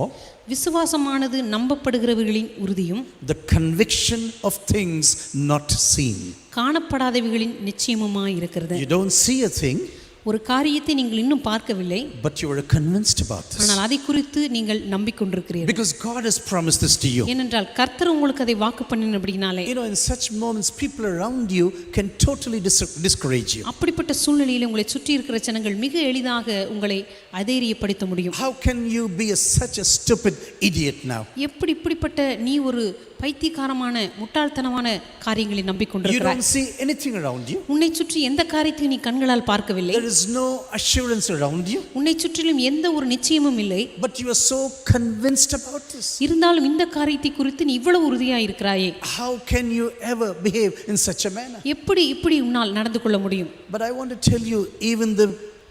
விசுவாசமானது நம்பப்படுகிறவர்களின் உறுதியும் the conviction of things not seen. காணப்படாதவைகளின் நிச்சயமுமாய் இருக்கிறது. You don't see a thing, ஒரு காரியத்தை நீங்கள் இன்னும் பார்க்கவில்லை, but you are convinced about this. ஆனால் அதை குறித்து நீங்கள் நம்பிக்கொண்டிருக்கிறீர்கள். Because God has promised this to you. ஏனென்றால் கர்த்தர் உங்களுக்கு அதை வாக்கு பண்ணினபடினாலே You know, in such moments, people around you can totally discourage you. அப்படிப்பட்ட சூழ்நிலையில் உங்களை சுற்றி இருக்கிற ஜனங்கள் மிக எளிதாக உங்களை அதைரியப்படுத்த முடியும். How can you be such a stupid idiot now? எப்படி இப்படிப்பட்ட நீ ஒரு பைத்தியக்காரமான முட்டாள்தனமான காரியங்களை You நம்பிக்கொண்டிருக்கிறாய். don't see anything around you. உன்னை சுற்றி எந்த காரியத்தையும் நீ கண்களால் பார்க்கவில்லை. There is no assurance around you. உன்னை சுற்றிலும் எந்த ஒரு நிச்சயமும் இல்லை. But you are so convinced about this. இருந்தாலும் இந்த காரியத்தை குறித்து நீ இவ்வளவு உறுதியாக இருக்கிறாயே. How can you ever behave in such a manner? எப்படி இப்படி உன்னால் நடந்து கொள்ள முடியும்? But I want to tell you, even the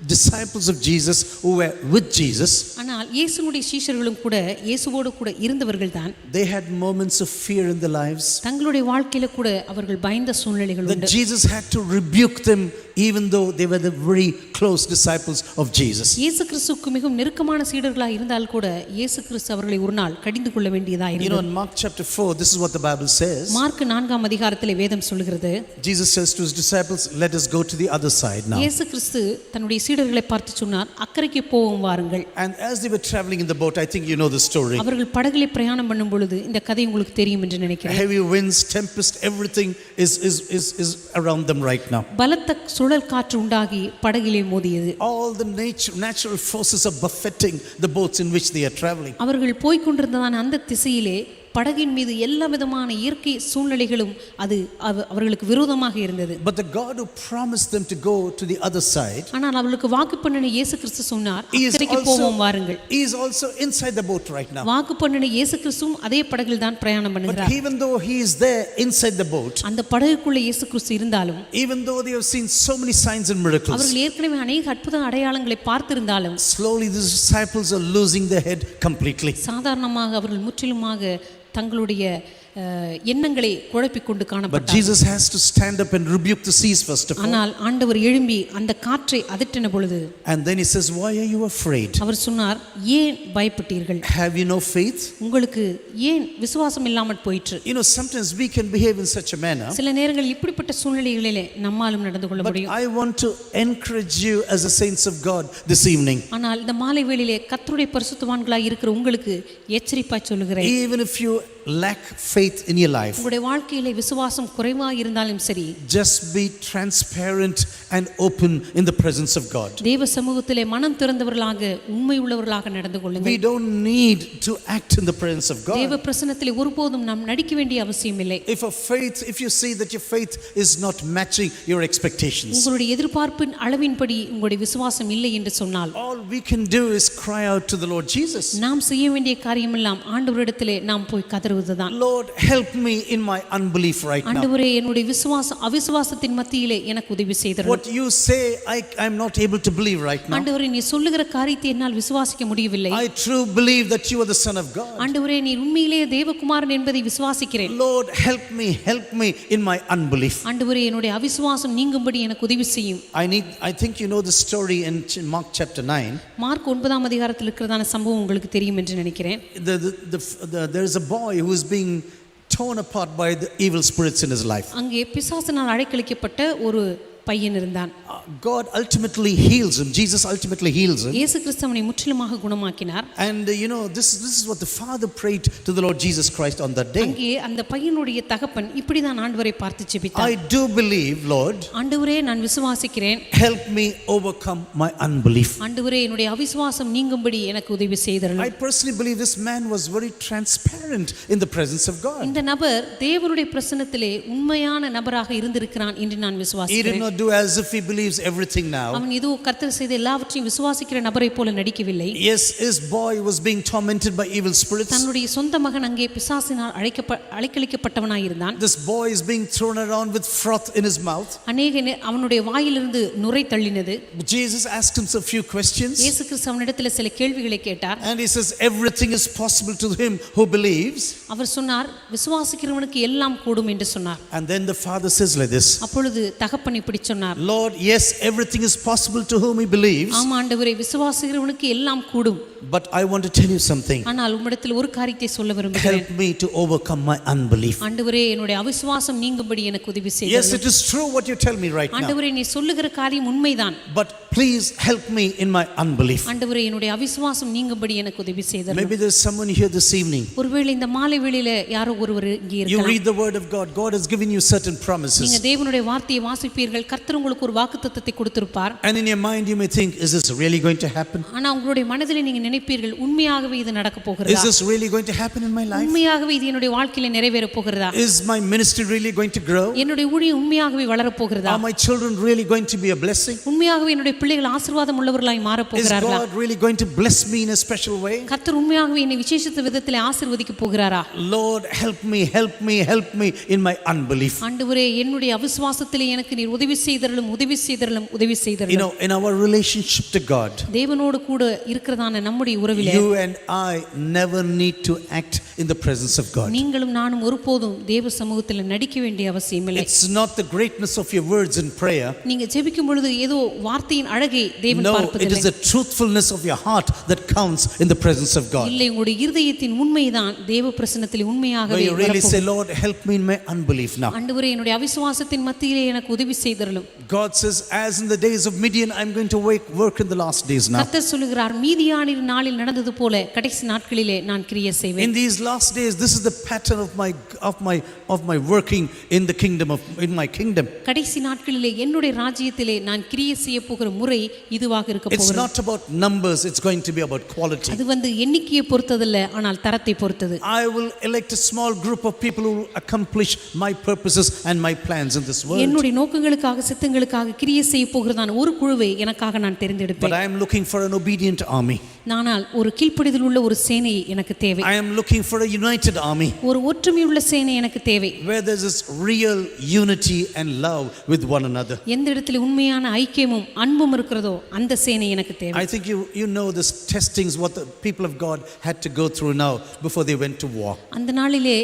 disciples of Jesus who were with Jesus, ஆனால் இயேசுவுடைய சீஷர்களும் கூட இயேசுவோடு கூட இருந்தவர்கள் தான். they had moments of fear in their lives. தங்களுடைய வாழ்க்கையில கூட அவர்கள் பயந்த சூழ்நிலைகள் That உண்டு. Jesus had to rebuke them even though they were the very close disciples of Jesus. இயேசு கிறிஸ்துவுக்கு மிகவும் நெருக்கமான சீடர்களாக இருந்தால் கூட இயேசு கிறிஸ்து அவர்களை ஒரு நாள் கடிந்து கொள்ள வேண்டியதாக You know, இருந்தது. in Mark chapter 4, this is what the Bible says. Mark 4ஆம் அதிகாரத்திலே வேதம் சொல்லுகிறது, Jesus says to his disciples, let us go to the other side now. இயேசு கிறிஸ்து தன்னுடைய சீடர்களை பார்த்து சொன்னார், அக்கறைக்கு போவோம் வாருங்கள். And as they were traveling in the boat, I think you know the story. அவர்கள் படகிலே பிரயாணம் பண்ணும் பொழுது இந்த கதை உங்களுக்கு தெரியும் என்று நினைக்கிறேன். Heavy winds, tempest, everything is around them right now. பலத்த சுழல் காற்று உண்டாகி படகிலே மோதியது. All the natural forces are buffeting the boats in which they are traveling. அவர்கள் போய்க் கொண்டிருந்ததான அந்த திசையிலே படகின் மீது எல்லா விதமான இயற்கை சூழ்நிலைகளும் அது அவர்களுக்கு விரோதமாக இருந்தது. But the God who promised them to go to the other side, ஆனால் அவர்களுக்கு வாக்கு பண்ணின இயேசு கிறிஸ்து சொன்னார், அக்கறைக்கு போவோம் வாருங்கள். he is also inside the boat right now. வாக்கு பண்ணின இயேசு கிறிஸ்துவும் அதே படகில் தான் பிரயாணம் But பண்ணுகிறார். even though he is there inside the boat, அந்த படகுக்குள்ள இயேசு கிறிஸ்து இருந்தாலும், even though they have seen so many signs and miracles, அவர்கள் ஏற்கனவே அநேக அற்புத அடையாளங்களை பார்த்திருந்தாலும், slowly the disciples are losing their head completely. சாதாரணமாக அவர்கள் முற்றிலுமாக தங்களுடைய எண்ணங்களை குழப்பிக் கொண்டு But காணப்பட்டார். Jesus has to stand up and rebuke the seas first of all. ஆனால் ஆண்டவர் எழும்பி அந்த காற்றை அதட்டின பொழுது, And then he says, why are you afraid? அவர் சொன்னார், ஏன் பயப்பட்டீர்கள்? Have you no faith? உங்களுக்கு ஏன் விசுவாசம் இல்லாமல் போயிற்று? You know, sometimes we can behave in such a manner. சில நேரங்கள் இப்படிப்பட்ட சூழ்நிலைகளிலே நம்மாலும் நடந்து கொள்ள But முடியும். I want to encourage you as the saints of God this evening. ஆனால் இந்த மாலை வேளையிலே கர்த்தருடைய பரிசுத்தவான்களாய் இருக்கிற உங்களுக்கு எச்சரிப்பாய் சொல்லுகிறேன், Even if you lack faith in your life, உங்களுடைய வாழ்க்கையிலே விசுவாசம் குறைவா இருந்தாலும் சரி, just be transparent and open in the presence of God. தேவ சமூகத்திலே மனம் திறந்தவர்களாக உண்மை உள்ளவர்களாக நடந்து We கொள்ளுங்கள். don't need to act in the presence of தேவ God. பிரசன்னத்திலே ஒருபோதும் நாம் நடிக்க வேண்டிய அவசியம் இல்லை. If you see that your faith is not matching your expectations, உங்களுடைய எதிர்பார்ப்பின் அளவின்படி உங்களுடைய விசுவாசம் இல்லை என்று சொன்னால், all we can do is cry out to the Lord Jesus. நாம் செய்ய வேண்டிய காரியமெல்லாம் ஆண்டவரிடத்திலே நாம் போய் கதறுவதுதான். Lord, help me in my unbelief right now. ஆண்டவரே, என்னுடைய அவிசுவாசத்தின் மத்தியிலே எனக்கு உதவி செய்தருளும். What you say, I'm not able to believe right now. ஆண்டவரே, நீ சொல்லுகிற காரியத்தை என்னால் விசுவாசிக்க முடியவில்லை. I truly believe that you are the Son of God. ஆண்டவரே, நீ உண்மையிலேயே தேவகுமாரன் என்பதை விசுவாசிக்கிறேன். Lord, help me in my unbelief. ஆண்டவரே, என்னுடைய அவிசுவாசம் நீங்கும்படி எனக்கு உதவி செய்யும். I think you know the story in Mark chapter 9. Mark 9ஆம் அதிகாரத்தில் இருக்கிறதான சம்பவம் உங்களுக்கு தெரியும் என்று நினைக்கிறேன். There is a boy who is being torn apart by the evil spirits in his life. அங்கே பிசாசினால் அழைக்கழிக்கப்பட்ட ஒரு பையன் இருந்தான். God ultimately heals him. Jesus ultimately heals him. இயேசு கிறிஸ்து அவனை முற்றிலுமாக குணமாக்கினார். And you know, this is what the father prayed to the Lord Jesus Christ on that day. அங்கே அந்த பையனுடைய தகப்பன் இப்படிதான் ஆண்டவரை பார்த்து ஜெபித்தார். I do believe, Lord. ஆண்டவரே, நான் விசுவாசிக்கிறேன். Help me overcome my unbelief. ஆண்டவரே, என்னுடைய அவிசுவாசம் நீங்கும்படி எனக்கு உதவி செய்தருளும். I personally believe this man was very transparent in the presence of God. இந்த நபர் தேவனுடைய பிரசன்னத்திலே உண்மையான நபராக இருந்திருக்கிறான் என்று நான் He did விசுவாசிக்கிறேன். not do as if he believes everything now. அவன் ஏதோ கர்த்தர் செய்த எல்லாவற்றையும் விசுவாசிக்கிற நபரை போல நடிக்கவில்லை. Yes, his boy was being tormented by evil spirits. தன்னுடைய சொந்த மகன் அங்கே பிசாசினால் அழைக்கழிக்கப்பட்டவனாய் இருந்தான். This boy is being thrown around with froth in his mouth. அவனுடைய வாயிலிருந்து நுரை தள்ளினது. Jesus asked him a few questions. இயேசு கிறிஸ்து அவனிடத்தில் சில கேள்விகளை கேட்டார். And he says everything is possible to him who believes. அவர் சொன்னார், விசுவாசிக்கிறவனுக்கு எல்லாம் கூடும் என்று சொன்னார். And then the father says like this. அப்பொழுது தகப்பன் இப்படி சொன்னார், Lord, yes, everything is possible to whom he believes. ஆமா ஆண்டவரே, விசுவாசிக்கிறவனுக்கு எல்லாம் கூடும். But I want to tell you something. ஆனால் உம்மிடத்தில் ஒரு காரியத்தை சொல்ல விரும்புகிறேன். Help me to overcome my unbelief. ஆண்டவரே, என்னுடைய அவிசுவாசம் நீங்கும்படி எனக்கு உதவி Yes, செய்யுங்கள். it is true what you tell me right now. ஆண்டவரே, நீ சொல்லுகிற காரியம் உண்மைதான். But please help me in my unbelief. ஆண்டவரே, என்னுடைய அவிசுவாசம் நீங்கும்படி எனக்கு உதவி செய்யுங்கள். Maybe there's someone here this evening. ஒருவேளை இந்த மாலை வேளையில யாரோ ஒருவர் இங்கே You இருக்கலாம். read the word of God. God has given you certain promises. நீங்க தேவனுடைய வார்த்தையை வாசிப்பீர்கள். கர்த்தர் உங்களுக்கு ஒரு வாக்குத்தத்தத்தை கொடுத்திருப்பார். And in your mind you may think, is this really going to happen? ஆனா உங்களுடைய மனதிலே நீங்க நினைப்பீர்கள், உண்மையாகவே இது நடக்க Is போகிறதா? this really going to happen in my life? உண்மையாகவே இது என்னுடைய வாழ்க்கையில நிறைவேற போகிறதா? Is my ministry really going to grow? என்னுடைய ஊழியம் உண்மையாகவே வளர போகிறதா? Are my children really going to be a blessing? உண்மையாகவே என்னுடைய பிள்ளைகள் ஆசீர்வாதம் உள்ளவர்களாய் மாற Is போகிறார்களா? God really going to bless me in a special way? கர்த்தர் உண்மையாகவே என்னை விசேஷித்த விதத்திலே ஆசீர்வதிக்க போகிறாரா? Lord, help me in my unbelief. ஆண்டவரே, என்னுடைய அவிசுவாசத்திலே எனக்கு நீர் உதவி செய்தருளும். You know, in our relationship to God, தேவனோடு கூட இருக்கிறதான நம்முடைய உறவிலே you and I never need to act in the presence of God. நீங்களும் நானும் ஒருபோதும் தேவ சமூகத்தில் நடிக்க வேண்டிய அவசியம் இல்லை. It's not the greatness of your words in prayer. நீங்க ஜெபிக்கும் பொழுது ஏதோ வார்த்தையின் அழகை தேவன் No, it பார்ப்பதில்லை. is the truthfulness of your heart that counts in the presence of God. இல்லை, உங்களுடைய இருதயத்தின் உண்மைதான் தேவ பிரசன்னத்தில் உண்மையாகவே Where you really வரப்போகும். say, Lord, help me in my unbelief now. ஆண்டவரே, என்னுடைய அவிசுவாசத்தின் மத்தியிலே எனக்கு உதவி செய்தருளும். செய்தருளும். God says, as in the days of Midian, I'm going to work in the last days now. கர்த்தர் சொல்லுகிறார், மீதியானின் நாளில் நடந்தது போல கடைசி நாட்களிலே நான் கிரியை செய்வேன். In these last days, this is the pattern of my working in the kingdom in my kingdom. கடைசி நாட்களிலே என்னுடைய ராஜ்யத்திலே நான் கிரியை செய்ய போகிற முறை இதுவாக இருக்க It's போகிறது. not about numbers, it's going to be about quality. அது எண்ணிக்கையை பொறுத்ததல்ல, ஆனால் தரத்தை பொறுத்தது. I will elect a small group of people who will accomplish my purposes and my plans in this world. என்னுடைய நோக்கங்களுக்காக சித்தங்களுக்காக கிரியை செய்ய போகிறதான ஒரு குழுவை எனக்காக நான் தெரிந்தெடுப்பேன். But I am looking for an obedient army. ஆனால் ஒரு கீழ்ப்படிதல் உள்ள ஒரு சேனை எனக்கு தேவை. I am looking for a united army. ஒரு ஒற்றுமையுள்ள சேனை எனக்கு தேவை. Where there is real unity and love with one another. எந்த இடத்துல உண்மையான ஐக்கியமும் அன்பும் இருக்கிறதோ அந்த சேனை எனக்கு தேவை. I think you know this testings what the people of God had to go through now before they went to war. அந்த நாளிலே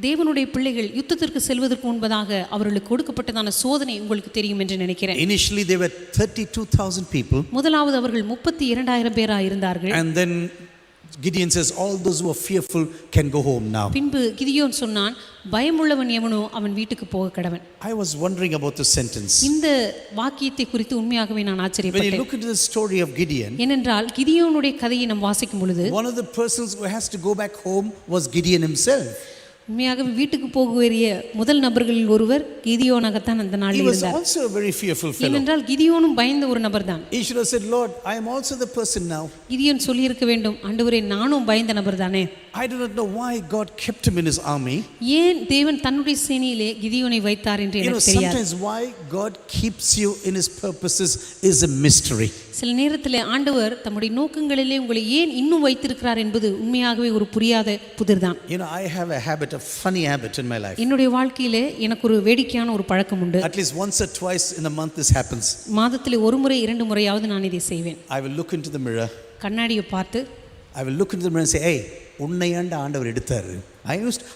தேவனுடைய பிள்ளைகள் யுத்தத்திற்கு செல்வதற்கு முன்பதாக அவர்களுக்கு கொடுக்கப்பட்டதான சோதனை உங்களுக்கு தெரியும் என்று நினைக்கிறேன். Initially they were 32,000 people. முதலாவது அவர்கள் 32,000 பேராக இருந்தார்கள். And then Gideon says all those who are fearful can go home now. பின்பு கிதியோன் சொன்னான், பயமுள்ளவன் எவனோ அவன் வீட்டுக்கு போக கடவன். I was wondering about this sentence. இந்த வாக்கியத்தை குறித்து உண்மையாகவே நான் When you ஆச்சரியப்பட்டேன். look into the story of Gideon, ஏனென்றால் கிதியோனுடைய கதையை நாம் வாசிக்கும் பொழுது one of the persons who has to go back home was Gideon himself. உண்மையாகவே வீட்டுக்கு போகிற முதல் நபர்களில் ஒருவர் கிதியோனாகத்தான் அந்த He நாளில் was இருந்தார். also a very fearful fellow. ஏனென்றால் கிதியோனும் பயந்த ஒரு நபர்தான். He should have said, Lord, I am also the person now. Gideon சொல்லியிருக்க வேண்டும், ஆண்டவரே நானும் பயந்த நபர்தானே. I do not know why God kept him in his army. ஏன் தேவன் தன்னுடைய சேனையிலே கிதியோனை வைத்தார் என்று எனக்கு தெரியாது. Sometimes why God keeps you in his purposes is a mystery. சில நேரத்தில் ஆண்டவர் தம்முடைய நோக்கங்களிலே உங்களை ஏன் இன்னும் வைத்திருக்கிறார் என்பது உண்மையாகவே ஒரு புரியாத புதிர்தான். I have a habit, a funny habit in my life. என்னுடைய வாழ்க்கையிலே எனக்கு ஒரு வேடிக்கையான ஒரு பழக்கம் உண்டு. At least once or twice in a month this happens. மாதத்திலே ஒரு முறை 2 முறையாவது நான் இதை செய்வேன். I will look into the mirror. கண்ணாடியை பார்த்து I will look into the mirror and say, hey, உன்னை ஆண்ட ஆண்டவர் எடுத்தாரு.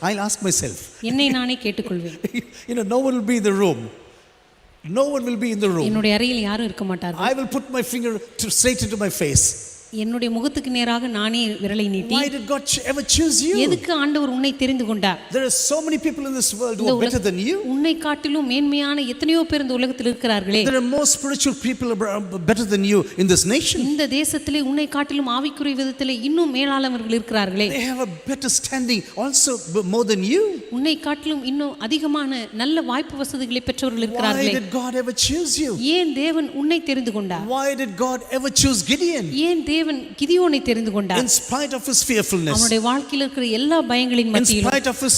I'll ask myself. என்னை நானே கேட்டுக்கொள்வேன். No one will be in the room. No one will be in the room. என்னுடைய அறையில் யாரும் இருக்க மாட்டார்கள். I will put my finger straight into my face. என்னுடைய முகத்துக்கு நேராக நானே விரலை நீட்டி, Why did God ever choose you? எதுக்கு ஆண்டவர் உன்னை தெரிந்து கொண்டார்? There are so many people in this world who are better than you. உன்னை காட்டிலும் மேன்மையான எத்தனையோ பேர் இந்த உலகத்தில் இருக்கிறார்களே. There are more spiritual people better than you in this nation. இந்த தேசத்திலே உன்னை காட்டிலும் ஆவிக்குரிய விதத்திலே இன்னும் மேலாளவர்கள் இருக்கிறார்களே. They have a better standing also more than you. உன்னை காட்டிலும் இன்னும் அதிகமான நல்ல வாய்ப்பு வசதிகளை பெற்றவர்கள் Why இருக்கிறார்களே. did God ever choose you? ஏன் தேவன் உன்னை தெரிந்து கொண்டார்? Why did God ever choose Gideon? ஏன் தேவன் கிதியோனை தெரிந்து கொண்டார்? In spite of his fearfulness, அவனுடைய வாழ்க்கையில் இருக்கிற எல்லா பயங்களின் in மத்தியிலும், spite of his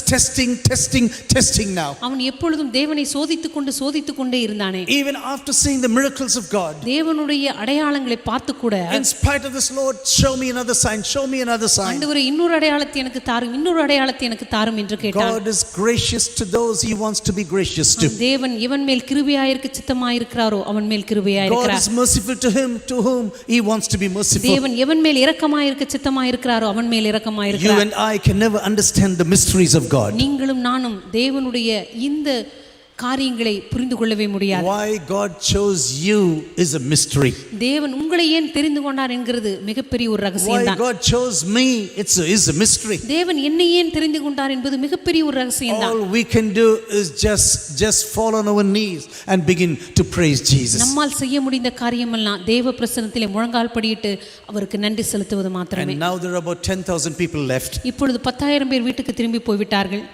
testing now, அவன் எப்பொழுதும் தேவனை சோதித்துக் கொண்டே இருந்தானே. even after seeing the miracles of God, தேவனுடைய அடையாளங்களை பார்த்து கூட, in spite of this, Lord, show me another sign, show me another sign. ஆண்டவரே இன்னொரு அடையாளத்தை எனக்கு தாரும், இன்னொரு அடையாளத்தை எனக்கு தாரும் என்று கேட்டான். God is gracious to those he wants to be gracious to. தேவன் எவன் மேல் கிருபையாயிருக்க சித்தமாயிருக்கிறாரோ அவன் மேல் God கிருபையாயிருக்கிறார். is merciful to him to whom he wants to be merciful. தேவன் எவன் மேல் இரக்கமாயிருக்க சித்தமாயிருக்கிறாரோ அவன் மேல் You இரக்கமாயிருக்கிறார். and I can never understand the mysteries of God. நீங்களும் நானும் தேவனுடைய இந்த காரியங்களை புரிந்து கொள்ளவே முடியாது. Why God chose you is a mystery. தேவன் உங்களை ஏன் தெரிந்து கொண்டார் என்கிறது மிகப்பெரிய ஒரு Why ரகசியம்தான். God chose me is a mystery. தேவன் என்னை ஏன் தெரிந்து கொண்டார் என்பது மிகப்பெரிய ஒரு ரகசியம்தான். All we can do is just fall on our knees and begin to praise Jesus. நம்மால் செய்ய முடிந்த காரியமெல்லாம் தேவ பிரசன்னத்திலே முழங்கால் படியிட்டு அவருக்கு நன்றி செலுத்துவது மாத்திரமே. And now there are about 10,000 people left. இப்பொழுது 10,000 பேர் வீட்டுக்கு திரும்பி போய்விட்டார்கள்.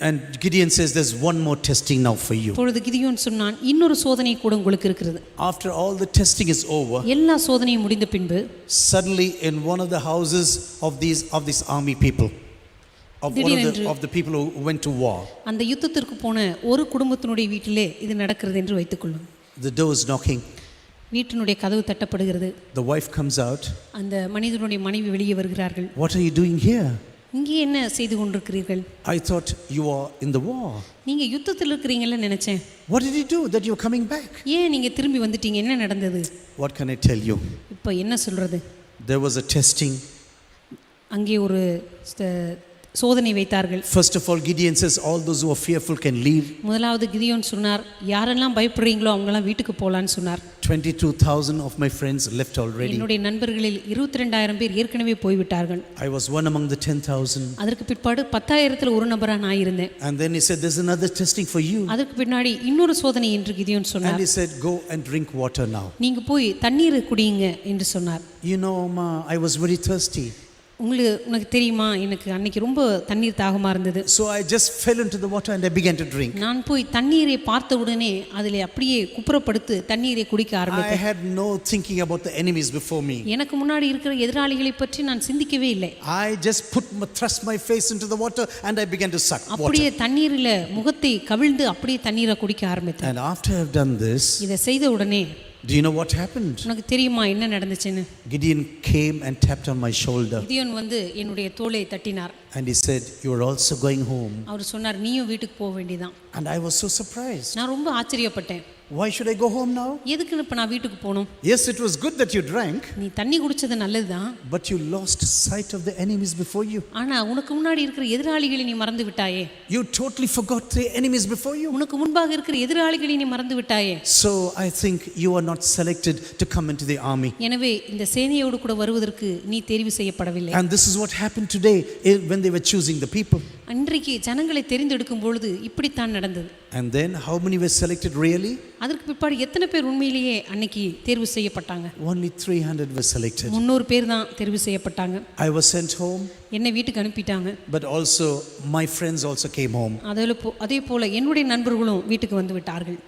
And Gideon says there's one more testing now for you. இப்பொழுது கிதியோன் சொன்னான், இன்னொரு சோதனை கூட உங்களுக்கு இருக்கிறது. After all the testing is over, எல்லா சோதனையும் முடிந்த பின்பு suddenly in one of the houses of these army people, of the people who went to war, அந்த யுத்தத்திற்கு போன ஒரு குடும்பத்தினுடைய வீட்டிலே இது நடக்கிறது என்று வைத்துக்கொள்ளும். the door is knocking. வீட்டினுடைய கதவு தட்டப்படுகிறது. The wife comes out. அந்த மனிதனுடைய மனைவி வெளியே வருகிறார்கள். What are you doing here? இங்கே என்ன செய்து கொண்டிருக்கிறீர்கள்? I thought you are in the war. நீங்க யுத்தத்தில் இருக்கிறீங்கன்னு நினைச்சேன். What did you do that you're coming back? ஏன் நீங்க திரும்பி வந்துட்டீங்க? என்ன நடந்தது? What can I tell you? இப்போ என்ன சொல்றது? There was a testing. அங்கே ஒரு சோதனை வைத்தார்கள். First of all, Gideon says, all those who are fearful can leave. முதலாவது கிதியோன் சொன்னார், யாரெல்லாம் பயப்படுறீங்களோ அவங்கெல்லாம் வீட்டுக்கு போகலான்னு சொன்னார். 22,000 of my friends left already. என்னுடைய நண்பர்களில் 22,000 பேர் ஏற்கனவே போய்விட்டார்கள். I was one among the 10,000. அதற்கு பிற்பாடு 10,000ல் ஒரு நபரா நான் இருந்தேன். And then he said, there's another testing for you. அதற்கு பின்னாடி இன்னொரு சோதனை என்று கிதியோன் And சொன்னார். he said, go and drink water now. நீங்க போய் தண்ணீர் குடியுங்க என்று சொன்னார். You know, Ma, I was very thirsty. உனக்கு தெரியுமா, எனக்கு அன்னைக்கு ரொம்ப தண்ணீர் தாகமா இருந்தது. So I just fell into the water and I began to drink. நான் போய் தண்ணீரை பார்த்த உடனே அதிலே அப்படியே குப்புறப்படுத்து தண்ணீரை குடிக்க I ஆரம்பித்தேன். had no thinking about the enemies before me. எனக்கு முன்னாடி இருக்கிற எதிராளிகளை பற்றி நான் சிந்திக்கவே இல்லை. I just thrust my face into the water and I began to suck water. அப்படியே தண்ணீரில் முகத்தை கவிழ்ந்து அப்படியே தண்ணீரை குடிக்க ஆரம்பித்தேன். And after I've done this, இதை செய்த உடனே do you know what happened? உனக்கு தெரியுமா என்ன நடந்துச்சுன்னு? Gideon came and tapped on my shoulder. Gideon வந்து என்னுடைய தோளை தட்டினார். And he said, you are also going home. அவர் சொன்னார், நீயும் வீட்டுக்கு போக வேண்டியதான். And I was so surprised. நான் ரொம்ப ஆச்சரியப்பட்டேன். Why should I go home now? எதுக்கு இப்ப நான் வீட்டுக்கு போகணும்? Yes, it was good that you drank. நீ தண்ணி குடிச்சது நல்லதுதான். But you lost sight of the enemies before you. ஆனா உனக்கு முன்னாடி இருக்கிற எதிராளிகளை நீ மறந்து விட்டாயே. You totally forgot the enemies before you. உனக்கு முன்பாக இருக்கிற எதிராளிகளை நீ மறந்து விட்டாயே. So I think you are not selected to come into the army. எனவே இந்த சேனையோடு கூட வருவதற்கு நீ தெரிவு செய்யப்படவில்லை. And this is what happened today when they were choosing the people. அன்றைக்கு ஜனங்களை தெரிந்தெடுக்கும் பொழுது இப்படித்தான் நடந்தது. And then how many were selected really? அதற்கு பிற்பாடு எத்தனை பேர் உண்மையிலேயே அன்னைக்கு தேர்வு செய்யப்பட்டாங்க? Only 300 were selected. 300 பேர் தான் தேர்வு செய்யப்பட்டாங்க. I was sent home. என்னை வீட்டுக்கு அனுப்பிட்டாங்க. But also my friends also came home. அதே போல என்னுடைய நண்பர்களும் வீட்டுக்கு வந்து விட்டார்கள்.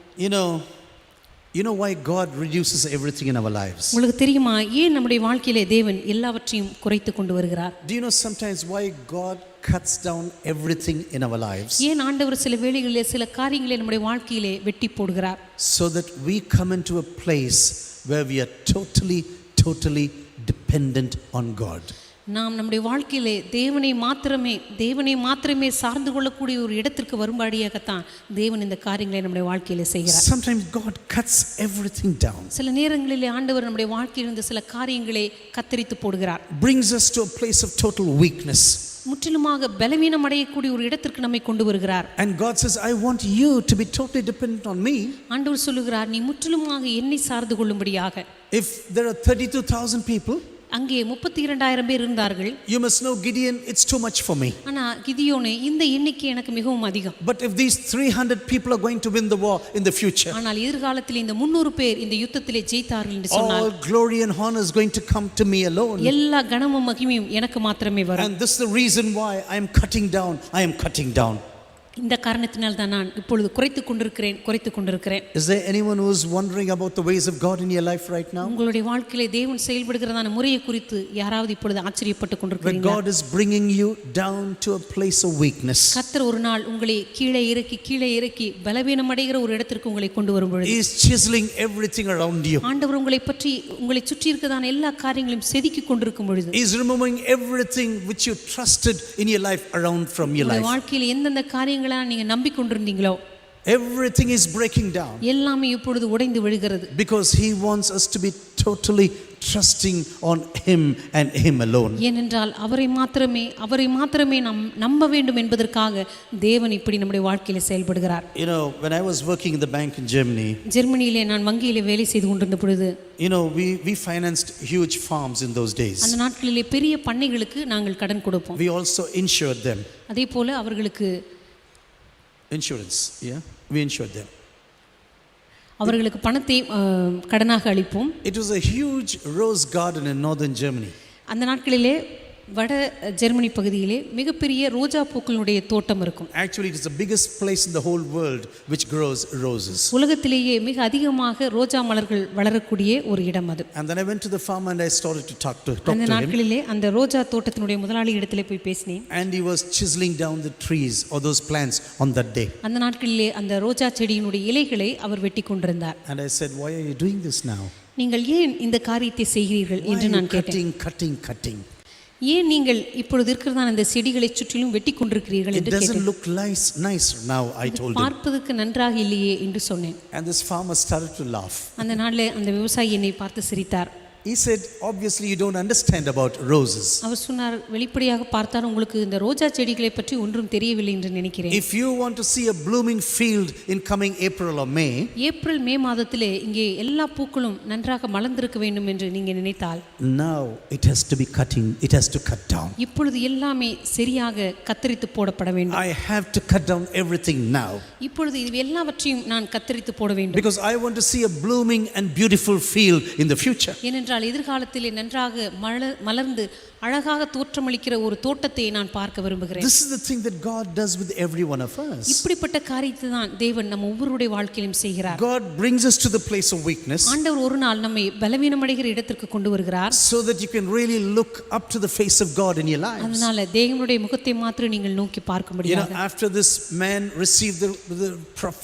You know why God reduces everything in our lives? உங்களுக்கு தெரியுமா ஏன் நம்முடைய வாழ்க்கையிலே தேவன் எல்லாவற்றையும் குறைத்து கொண்டு வருகிறார்? Do you know sometimes why God cuts down everything in our lives? ஏன் ஆண்டவர் சில வேளைகளிலே சில காரியங்களை நம்முடைய வாழ்க்கையிலே வெட்டி போடுகிறார்? So that we come into a place where we are totally dependent on God. நாம் நம்முடைய வாழ்க்கையிலே தேவனை மாத்திரமே சார்ந்து கொள்ளக்கூடிய ஒரு இடத்திற்கு வரும்படியாகத்தான் தேவன் இந்த காரியங்களை நம்முடைய வாழ்க்கையிலே செய்கிறார். Sometimes God cuts everything down. சில நேரங்களிலே ஆண்டவர் நம்முடைய வாழ்க்கையில் இருந்த சில காரியங்களை கத்தரித்து போடுகிறார். Brings us to a place of total weakness. முற்றிலுமாக பலவீனம் அடையக்கூடிய ஒரு இடத்திற்கு நம்மை கொண்டு வருகிறார். And God says, I want you to be totally dependent on me. ஆண்டவர் சொல்லுகிறார், நீ முற்றிலுமாக என்னை சார்ந்து கொள்ளும்படியாக. If there are 32,000 people, அங்கே 32,000 பேர் இருந்தார்கள். You must know, Gideon, it's too much for me. ஆனா கிதியோனே, இந்த எண்ணிக்கை எனக்கு மிகவும் அதிகம். But if these 300 people are going to win the war in the future, ஆனால் எதிர்காலத்தில் இந்த 300 பேர் இந்த யுத்தத்திலே ஜெயித்தார்கள் என்று சொன்னால், all glory and honor is going to come to me alone. எல்லா கனமும் மகிமையும் எனக்கு மாத்திரமே வரும். And this is the reason why I am cutting down. இந்த காரணத்தினால் தான் நான் இப்பொழுது குறைத்து கொண்டிருக்கிறேன். Is there anyone who is wondering about the ways of God in your life right now? உங்களுடைய வாழ்க்கையிலே தேவன் செயல்படுகிறதான முறையை குறித்து யாராவது இப்பொழுது ஆச்சரியப்பட்டு கொண்டிருக்கிறீங்களா? When God is bringing you down to a place of weakness, கர்த்தர் ஒரு நாள் உங்களை கீழே இறக்கி பலவீனம் அடைகிற ஒரு இடத்திற்கு உங்களை கொண்டு வரும் பொழுது, He is chiseling everything around you. ஆண்டவர் உங்களை சுற்றி இருக்கிறதான எல்லா காரியங்களையும் செதுக்கி கொண்டிருக்கும் பொழுது, He is removing everything which you trusted in your life around from your life. வாழ்க்கையில் எந்தெந்த காரியங்களை நீங்க நம்பிக்கொண்டிருந்தீங்களோ, everything is breaking down. எல்லாமே இப்பொழுது உடைந்து விழுகிறது. Because He wants us to be totally trusting on Him and Him alone. ஏனென்றால் அவரை மாத்திரமே நாம் நம்ப வேண்டும் என்பதற்காக தேவன் இப்படி நம்முடைய வாழ்க்கையில செயல்படுகிறார். When I was working in the bank in Germany, ஜெர்மனியிலே நான் வங்கியிலே வேலை செய்து கொண்டிருந்த பொழுது, we financed huge farms in those days. அந்த நாட்களிலே பெரிய பண்ணைகளுக்கு நாங்கள் கடன் கொடுப்போம். We also insured them. அதே போல அவர்களுக்கு we insured them. அவர்களுக்கு பணத்தை கடனாக அளிப்போம். It was a huge rose garden in northern Germany. அந்த நாட்களிலே வட ஜெர்மனி பகுதியிலே மிகப்பெரிய ரோஜா பூக்களுடைய தோட்டம் இருக்கும். Actually, it is the biggest place in the whole world which grows roses. உலகத்திலேயே மிக அதிகமாக ரோஜா மலர்கள் வளரக்கூடிய ஒரு இடம் அது. And then I went to the farm and I started to talk to him. அந்த நாட்களிலே அந்த ரோஜா தோட்டத்தினுடைய முதலாளி இடத்திலே போய் பேசினேன். And he was chiseling down the trees or those plants on that day. அந்த நாட்களிலே அந்த ரோஜா செடியினுடைய இலைகளை அவர் வெட்டி கொண்டிருந்தார். And I said, why are you doing this now? நீங்கள் ஏன் இந்த காரியத்தை செய்கிறீர்கள் என்று நான் கேட்டேன். Cutting. ஏன் நீங்கள் இப்பொழுது இருக்கிறதான அந்த செடிகளை சுற்றிலும் வெட்டி கொண்டிருக்கிறீர்கள் என்று கேட்டேன். It doesn't look nice now, I told him. பார்ப்பதற்கு நன்றாக இல்லையே என்று சொன்னேன். And this farmer started to laugh. அந்த நாளிலே அந்த விவசாயி என்னை பார்த்து சிரித்தார். He said, obviously you don't understand about roses. அவர் சொன்னார், வெளிப்படையாக பார்த்தால் உங்களுக்கு இந்த ரோஜா செடிகளை பற்றி ஒன்றும் தெரியவில்லை என்று நினைக்கிறேன். If you want to see a blooming field in coming April or May, April May மாதத்திலே இங்கே எல்லா பூக்களும் நன்றாக மலர்ந்திருக்க வேண்டும் என்று நீங்க நினைத்தால், now it has to be cut down. இப்பொழுது எல்லாமே சரியாக கத்தரித்து போடப்பட வேண்டும். I have to cut down everything now. இப்பொழுது இது எல்லாவற்றையும் நான் கத்தரித்து போட வேண்டும். Because I want to see a blooming and beautiful field in the future. ஏனென்றால் எதிர்காலத்திலே நன்றாக மலர்ந்து அழகாக தோற்றமளிக்கிற ஒரு தோட்டத்தை நான் பார்க்க விரும்புகிறேன். This is the thing that God does with every one of us. இப்படிப்பட்ட காரியத்தை தான் தேவன் நம்ம ஒவ்வொருடைய வாழ்க்கையிலும் செய்கிறார். God brings us to the place of weakness, ஆண்டவர் ஒரு நாள் நம்மை பலவீனமடைகிற இடத்திற்கு கொண்டு வருகிறார். so that you can really look up to the face of God in your lives. அதனால தேவனுடைய முகத்தை மாத்திரம் நீங்கள் நோக்கி பார்க்க முடியாது. After this man received the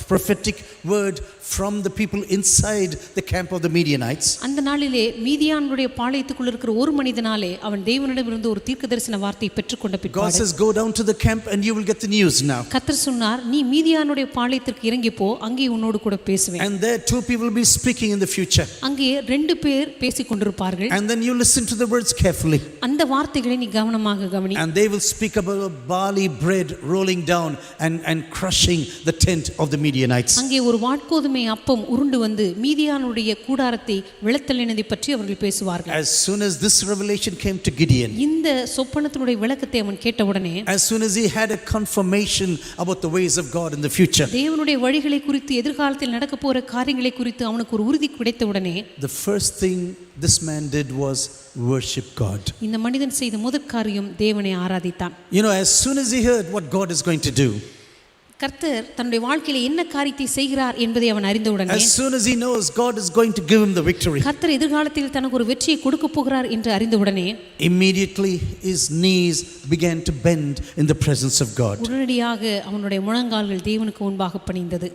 prophetic word from the people inside the camp of the Midianites, அந்த நாளிலே மீதியானுடைய பாளையத்துக்குள் இருக்கிற ஒரு மனிதனாலே அவன் தேவனிடமிருந்து ஒரு தீர்க்கதரிசன வார்த்தையை பெற்றுக்கொண்ட God பிற்பாடு, says, go down to the camp and you will get the news now. கர்த்தர் சொன்னார், நீ மீதியானுடைய பாளையத்திற்கு இறங்கி போ, அங்கே உன்னோடு கூட பேசுவேன். And there 2 people will be speaking in the future. அங்கே 2 பேர் பேசிக் கொண்டிருப்பார்கள். And then you listen to the words carefully. அந்த வார்த்தைகளை நீ கவனமாக கவனி. And they will speak about a barley bread rolling down and crushing the tent of the Midianites. அங்கே ஒரு வாட்கோதுமை அப்பம் உருண்டு வந்து மீதியானுடைய கூடாரத்தை விளத்தலினதை பற்றி அவர்கள் பேசுவார்கள். As soon as this revelation came to Gideon, இந்த சொப்பனத்தினுடைய விளக்கத்தை அவன் கேட்டவுடனே, as soon as he had a confirmation about the ways of God in the future, தேவனுடைய வழிகளை குறித்து எதிர்காலத்தில் நடக்க போற காரியங்களை குறித்து அவனுக்கு ஒரு உறுதி கிடைத்தவுடனே, the first thing this man did was worship God. இந்த மனிதன் செய்த முதற் காரியம் தேவனை ஆராதித்தான். As soon as he heard what God is going to do, கர்த்தர் தன்னுடைய வாழ்க்கையில என்ன காரியத்தை செய்கிறார் என்பதை அவன் அறிந்தவுடனே, as soon as he knows God is going to give him the victory, கர்த்தர் எதிர்காலத்தில் தனக்கு ஒரு வெற்றியை கொடுக்க போகிறார் என்று அறிந்தவுடனே, immediately his knees began to bend in the presence of God. உடனடியாக அவனுடைய முழங்கால்கள் தேவனுக்கு முன்பாக பணிந்தது.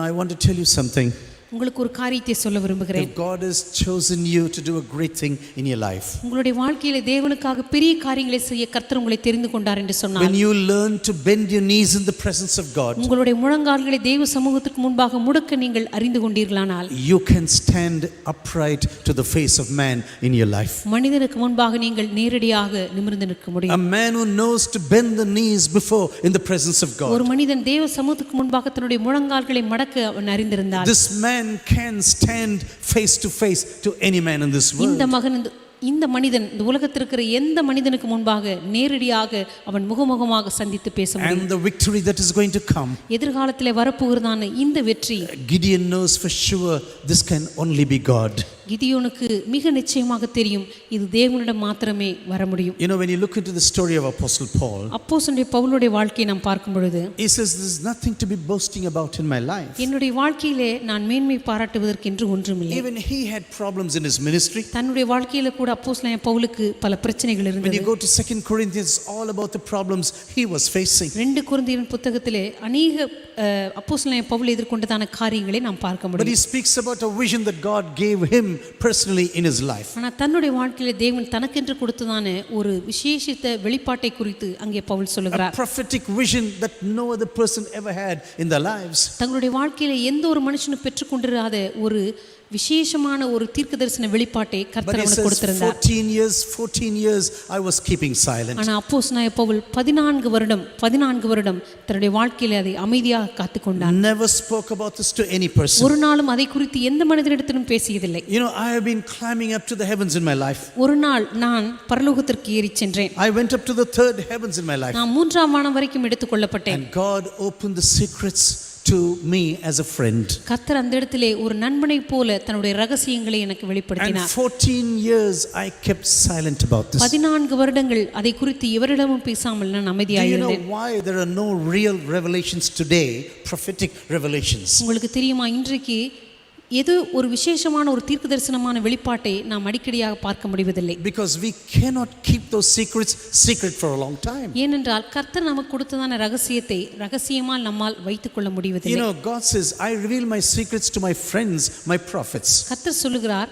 I want to tell you something. உங்களுக்கு ஒரு காரியத்தை சொல்ல விரும்புகிறேன். If God has chosen you to do a great thing in your life, உங்களுடைய வாழ்க்கையில தேவனுக்காக பெரிய காரியங்களை செய்ய கர்த்தர் உங்களை தெரிந்து கொண்டார் என்று சொன்னார், when you learn to bend your knees in the presence of God, உங்களுடைய முழங்கால்களை தேவ சமூகத்துக்கு முன்பாக முடக்க நீங்கள் அறிந்து கொண்டீர்களானால், you can stand upright to the face of man in your life. மனிதனுக்கு முன்பாக நீங்கள் நேரடியாக நிமிர்ந்து நிற்க முடியும். A man who knows to bend the knees before in the presence of God, ஒரு மனிதன் தேவ சமூகத்துக்கு முன்பாக தன்னுடைய முழங்கால்களை மடக்க அவன் அறிந்திருந்தால், this man can stand face to face to any man in this world. இந்த மனிதன் இந்த உலகத்தில் இருக்கிற எந்த மனிதனுக்கு முன்பாக நேரடியாக அவன் முகமுகமாக சந்தித்து பேச முடியும். And the victory that is going to come, எதிர்காலத்திலே வரப்போகிறதான இந்த வெற்றி, Gideon knows for sure this can only be God. கிதியோனுக்கு மிக நிச்சயமாக தெரியும், இது தேவனிடம் மாத்திரமே வர முடியும். When you look into the story of Apostle Paul, அப்போஸ்தலனாகிய பவுலுடைய வாழ்க்கையை நாம் பார்க்கும் பொழுது, he says there's nothing to be boasting about in my life. என்னுடைய வாழ்க்கையிலே நான் மேன்மை பாராட்டுவதற்கு என்று ஒன்றுமில்லை. Even he had problems in his ministry. தன்னுடைய வாழ்க்கையில கூட அப்போஸ்தலனாகிய பவுலுக்கு பல பிரச்சனைகள் When இருந்தது. you go to 2 Corinthians, all about the problems he was facing. 2 கொரிந்தியர் புத்தகத்திலே அநேக அப்போஸ்தலனாகிய பவுல் எதிர்கொண்டதான காரியங்களை நாம் பார்க்க But he முடியும். speaks about a vision that God gave him personally in his life. ஆனால் தன்னுடைய வாழ்க்கையில தேவன் தனக்கென்று கொடுத்ததான ஒரு விசேஷித்த வெளிப்பாட்டை குறித்து அங்கே பவுல் A சொல்லுகிறார். prophetic vision that no other person ever had in their lives. தங்களுடைய வாழ்க்கையில எந்த ஒரு மனுஷனும் பெற்றுக்கொண்டிராத ஒரு விசேஷமான ஒரு தீர்க்கதரிசன வெளிப்பாட்டை But கர்த்தர் he அவனுக்கு says, கொடுத்திருந்தார். 14 years I was keeping silent. ஆனா அப்போஸ்தலனாகிய பவுல் 14 வருடம் தன்னுடைய வாழ்க்கையில அதை அமைதியாக காத்துக்கொண்டார். Never spoke about this to any person. ஒரு நாளும் அதை குறித்து எந்த மனிதனிடத்திலும் பேசியதில்லை. I have been climbing up to the heavens in my life. ஒரு நாள் நான் பரலோகத்திற்கு ஏறி சென்றேன். I went up to the 3rd heavens in my life. நான் 3ஆம் வானம் வரைக்கும் எடுத்துக்கொள்ளப்பட்டேன். And God opened the secrets to me as a friend. கர்த்தர் அந்த இடத்திலே ஒரு நண்பனை போல தன்னுடைய ரகசியங்களை எனக்கு And வெளிப்படுத்தினார். 14 years I kept silent about this. 14 வருடங்கள் அதை குறித்து எவரிடமும் பேசாமல் நான் Do அமைதியாக you know இருந்தேன். why there are no real revelations today, prophetic revelations? உங்களுக்கு தெரியுமா, இன்றைக்கு எது ஒரு விசேஷமான ஒரு தீர்க்கதரிசனமான வெளிப்பாட்டை நாம் அடிக்கடியாக பார்க்க முடிவதில்லை. Because we cannot keep those secrets secret for a long time. ஏனென்றால் கர்த்தர் நமக்கு கொடுத்ததான ரகசியத்தை ரகசியமால் நம்மால் வைத்துக் கொள்ள முடிவதில்லை. God says, I reveal my secrets to my friends, my prophets. கர்த்தர் சொல்லுகிறார்,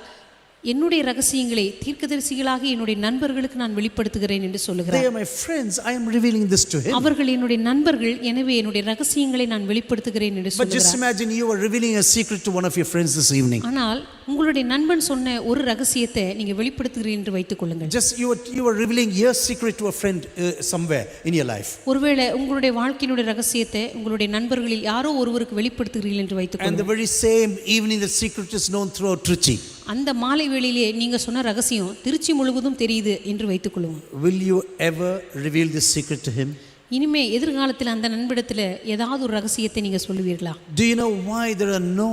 என்னுடைய ரகசியங்களை தீர்க்கதரிசிகளாக என்னுடைய நண்பர்களுக்கு நான் வெளிப்படுத்துகிறேன் என்று They சொல்லுகிறார். are my friends. I am revealing this to him. அவர்கள் என்னுடைய நண்பர்கள், எனவே என்னுடைய ரகசியங்களை நான் வெளிப்படுத்துகிறேன் என்று But just சொல்லுகிறார். imagine you are revealing a secret to one of your friends this evening. ஆனால் உங்களுடைய நண்பன் சொன்ன ஒரு ரகசியத்தை நீங்க வெளிப்படுத்துகிறீர்கள் என்று வைத்துக் கொள்ளுங்கள். Just you are revealing your secret to a friend somewhere in your life. ஒருவேளை உங்களுடைய வாழ்க்கையினுடைய ரகசியத்தை உங்களுடைய நண்பர்களில் யாரோ ஒருவருக்கு வெளிப்படுத்துகிறீர்கள் என்று வைத்துக் And the கொள்ளுங்கள். very same evening the secret is known throughout Trichy. அந்த மாலை வேளையிலே நீங்க சொன்ன ரகசியம் திருச்சி முழுவதும் தெரியுது என்று வைத்துக் கொள்ளுவோம். Will you ever reveal this secret to him? இனிமே எதிர்காலத்தில் அந்த நண்பிடத்தில் ஏதாவது ஒரு ரகசியத்தை நீங்க சொல்லுவீர்களா? Do you know why there are no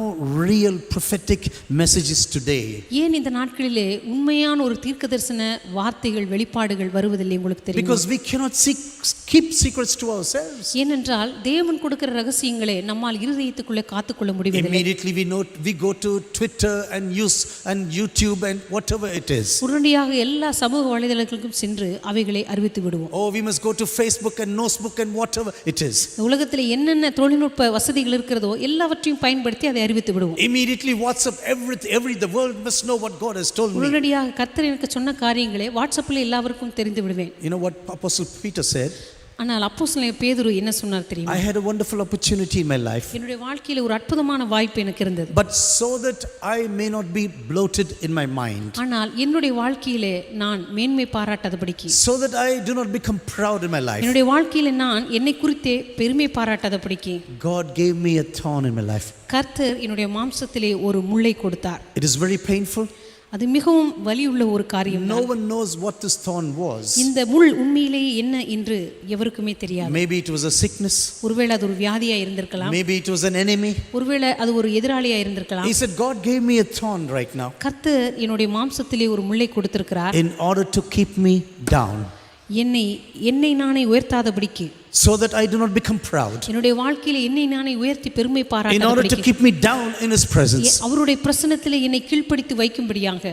real prophetic messages today? ஏன் இந்த நாட்களிலே உண்மையான ஒரு தீர்க்கதரிசன வார்த்தைகள் வெளிப்பாடுகள் வருவதில்லை உங்களுக்கு தெரியுமா? Because we cannot keep secrets to ourselves. ஏனென்றால் தேவன் கொடுக்கிற ரகசியங்களை நம்மால் இருதயத்துக்குள்ளே காத்துக்கொள்ள முடிவதில்லை. Immediately we go to Twitter and YouTube and whatever it is. உடனடியாக எல்லா சமூக வலைதளங்களுக்கும் சென்று அவைகளை அறிவித்து விடுவோம். Oh, we must go to Facebook and Nosebook and whatever it is. உலகத்தில் என்னென்ன தொழில்நுட்ப வசதிகள் இருக்கிறதோ எல்லாவற்றையும் பயன்படுத்தி அதை அறிவித்து விடுவோம். Immediately WhatsApp, the world must know what God has told me. உடனடியாக கர்த்தர் எனக்கு சொன்ன காரியங்களை வாட்ஸ்அப்பில் எல்லாருக்கும் தெரிந்து விடுவேன். You know what Apostle Peter said? ஆனால் அப்போஸ்தலன் பேதுரு என்ன சொன்னார் தெரியுமா? I had a wonderful opportunity in my life. என்னுடைய வாழ்க்கையில் ஒரு அற்புதமான வாய்ப்பு எனக்கு இருந்தது. But so that I may not be bloated in my mind. ஆனால் என்னுடைய வாழ்க்கையிலே நான் மேன்மை பாராட்டாதபடிக்கு, So that I do not become proud in my life. என்னுடைய வாழ்க்கையிலே நான் என்னை குறித்தே பெருமை பாராட்டாதபடிக்கு God gave me a thorn in my life. கர்த்தர் என்னுடைய மாம்சத்திலே ஒரு முள்ளை கொடுத்தார். It is very painful. அது மிகவும் வலியுள்ள ஒரு காரியம். No one knows what this thorn was. இந்த முள் உண்மையிலேயே என்ன என்று எவருக்குமே தெரியாது. Maybe it was a sickness. ஒருவேளை அது ஒரு வியாதியா இருந்திருக்கலாம். Maybe it was an enemy. ஒருவேளை அது ஒரு எதிராளியா இருந்திருக்கலாம். He said, God gave me a thorn right now. கர்த்தர் என்னுடைய மாம்சத்திலே ஒரு முள்ளை கொடுத்திருக்கிறார். In order to keep me down. என்னை நானே உயர்த்தாதபடிக்கு, so that I do not become proud. என்னுடைய வாழ்க்கையிலே என்னை நானே உயர்த்தி பெருமை In order to பாராட்டாதபடிக்கு, keep me down in his presence. அவருடைய பிரசன்னத்திலே என்னை கீழ்ப்படுத்தி வைக்கும்படியாக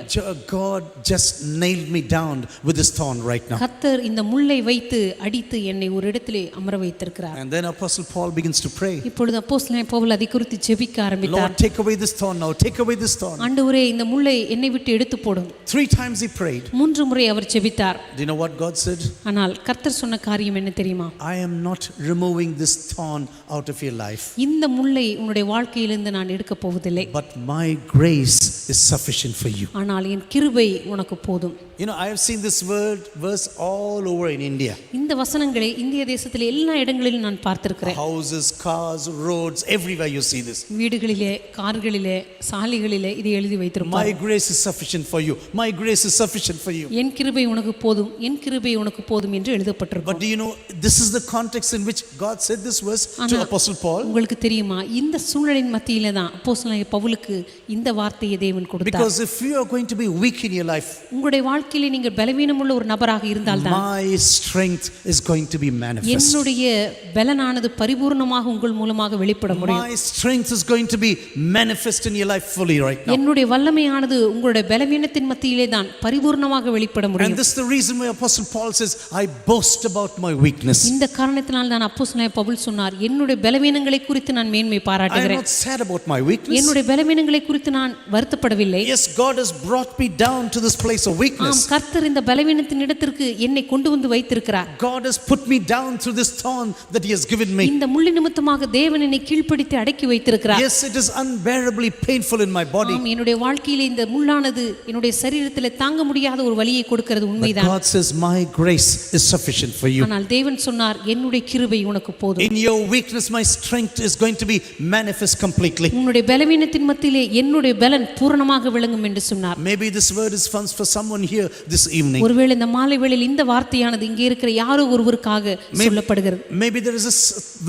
God just nailed me down with this thorn right now. கர்த்தர் இந்த முள்ளை வைத்து அடித்து என்னை ஒரு இடத்திலே அமர வைத்திருக்கிறார். And then Apostle Paul begins to pray. இப்பொழுது அப்போஸ்தலன் பவுல் அதை குறித்து ஜெபிக்க ஆரம்பித்தார். Lord, take away this thorn now. Take away this thorn. ஆண்டவரே, இந்த முள்ளை என்னை விட்டு எடுத்து போடும். 3 times he prayed. 3 முறை அவர் ஜெபித்தார். Do you know what God said? ஆனால் கர்த்தர் சொன்ன காரியம் என்ன தெரியுமா? I am not removing this thorn out of your life. இந்த முள்ளை உன்னுடைய வாழ்க்கையிலிருந்து நான் எடுக்க போவதில்லை. But my grace is sufficient for you. ஆனால் என் கிருபை உனக்கு போதும். You know, I have seen this verse all over in India. இந்த வசனங்களை இந்திய தேசத்திலே எல்லா இடங்களிலும் நான் பார்த்திருக்கிறேன். Houses, cars, roads, everywhere you see this. வீடுகளிலே, கார்களிலே, சாலைகளிலே இது எழுதி வைத்திருப்பார். My grace is sufficient for you. My grace is sufficient for you. என் கிருபை உனக்கு போதும், என் கிருபை உனக்கு போதும் என்று எழுதப்பட்டிருக்கும். But do you know, this is the context in which God said this verse to Apostle Paul. உங்களுக்கு தெரியுமா, இந்த சூழ்நிலையின் மத்தியிலே தான் அப்போஸ்தலனாகிய பவுலுக்கு இந்த வார்த்தையை தேவன் கொடுத்தார். Because if you are going to be weak in your life, உங்களுடைய வாழ்க்கையிலே நீங்கள் பலவீனமுள்ள ஒரு நபராக இருந்தால் தான் my strength is going to be manifest. என்னுடைய பலனானது பரிபூர்ணமாக உங்கள் மூலமாக வெளிப்பட முடியும். My strength is going to be manifest in your life fully right now. என்னுடைய வல்லமையானது உங்களுடைய பலவீனத்தின் மத்தியிலே தான் பரிபூர்ணமாக வெளிப்பட And முடியும். this is the reason why Apostle Paul says, I boast about my weakness. இந்த காரணத்தினால் தான் அப்போஸ்தலனாகிய பவுல் சொன்னார், என்னுடைய பலவீனங்களை குறித்து நான் மேன்மை I am பாராட்டுகிறேன். not sad about my weakness. என்னுடைய பலவீனங்களை குறித்து நான் வருத்தப்படவில்லை. Yes, God has brought me down to this place of weakness. கர்த்தர் இந்த பலவீனத்தின் இடத்திற்கு என்னை கொண்டு வந்து வைத்திருக்கிறார். God has put me down through this thorn that he has given me. இந்த முள்ளு நிமித்தமாக தேவன் என்னை கீழ்ப்படுத்தி அடக்கி வைத்திருக்கிறார். Yes, it is unbearably painful in my body. என்னுடைய வாழ்க்கையிலே இந்த முள்ளானது என்னுடைய சரீரத்திலே தாங்க முடியாத ஒரு வலியை கொடுக்கிறது But உண்மைதான். God says, my grace is sufficient for you. ஆனால் தேவன் சொன்னார், என்னுடைய கிருபை உனக்கு போதும். In your weakness, my strength is going to be manifest completely. உன்னுடைய பலவீனத்தின் மத்தியிலே என்னுடைய பலன் பூரணமாக விளங்கும் என்று சொன்னார். Maybe this word is for someone here this evening. ஒருவேளை இந்த மாலை வேளையில் இந்த வார்த்தையானது இங்கே இருக்கிற யாரோ ஒருவருக்காக சொல்லப்படுகிறது. Maybe there is a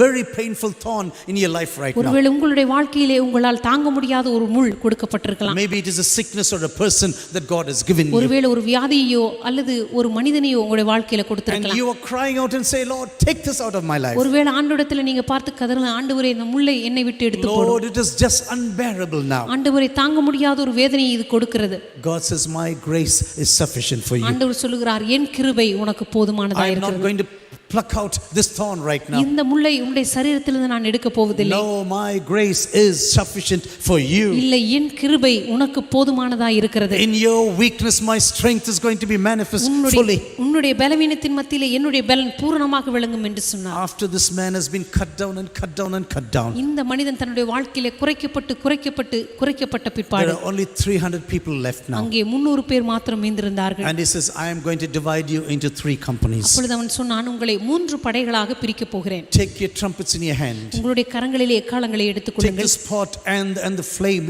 very painful thorn in your life right now. ஒருவேளை உங்களுடைய வாழ்க்கையிலே உங்களால் தாங்க முடியாத ஒரு முள் கொடுக்கப்பட்டிருக்கலாம். Maybe it is a sickness or a person that God has given you. ஒருவேளை ஒரு வியாதியோ அல்லது ஒரு மனிதனையோ உங்களுடைய வாழ்க்கையில And கொடுத்திருக்கலாம். you are crying out and say, Lord, take this out of my life. ஒருவேளை ஆண்டவரிடத்தில் நீங்க பார்த்து கதறலாம், ஆண்டவரே இந்த முள்ளை என்னை விட்டு எடுத்து போடும். Lord, it is just unbearable now. ஆண்டவரே தாங்க முடியாத ஒரு வேதனையை இது கொடுக்கிறது. God says, my grace is sufficient for you. ஆண்டவர் சொல்லுகிறார், என் கிருபை உனக்கு போதுமானதா I am not இருக்கிறது. going to pluck out this thorn right now. இந்த முள்ளை உம்முடைய சரீரத்திலிருந்து நான் எடுக்க போவதில்லை. No, my grace is sufficient for you. இல்லை, என் கிருபை உனக்கு போதுமானதாய் இருக்கிறது. In your weakness my strength is going to be manifest fully. உன்னுடைய பலவீனத்தின் மத்தியிலே என்னுடைய பலன் பூரணமாக விளங்கும் என்று சொன்னார். After this man has been cut down and cut down and cut down, இந்த மனிதன் தன்னுடைய வாழ்க்கையிலே குறைக்கப்பட்ட பிற்பாடு there are only 300 people left now. அங்கே 300 பேர் மாத்திரம் மீந்திருந்தார்கள். And he says, I am going to divide you into 3 companies. அப்பொழுது அவன் சொன்னான், உங்களை 3 படைகளாக பிரிக்கப் போகிறேன். Take your trumpets in your hand. உங்களுடைய கரங்களிலே எக்காளங்களை எடுத்துக் Take கொள்ளுங்கள். this pot and the flame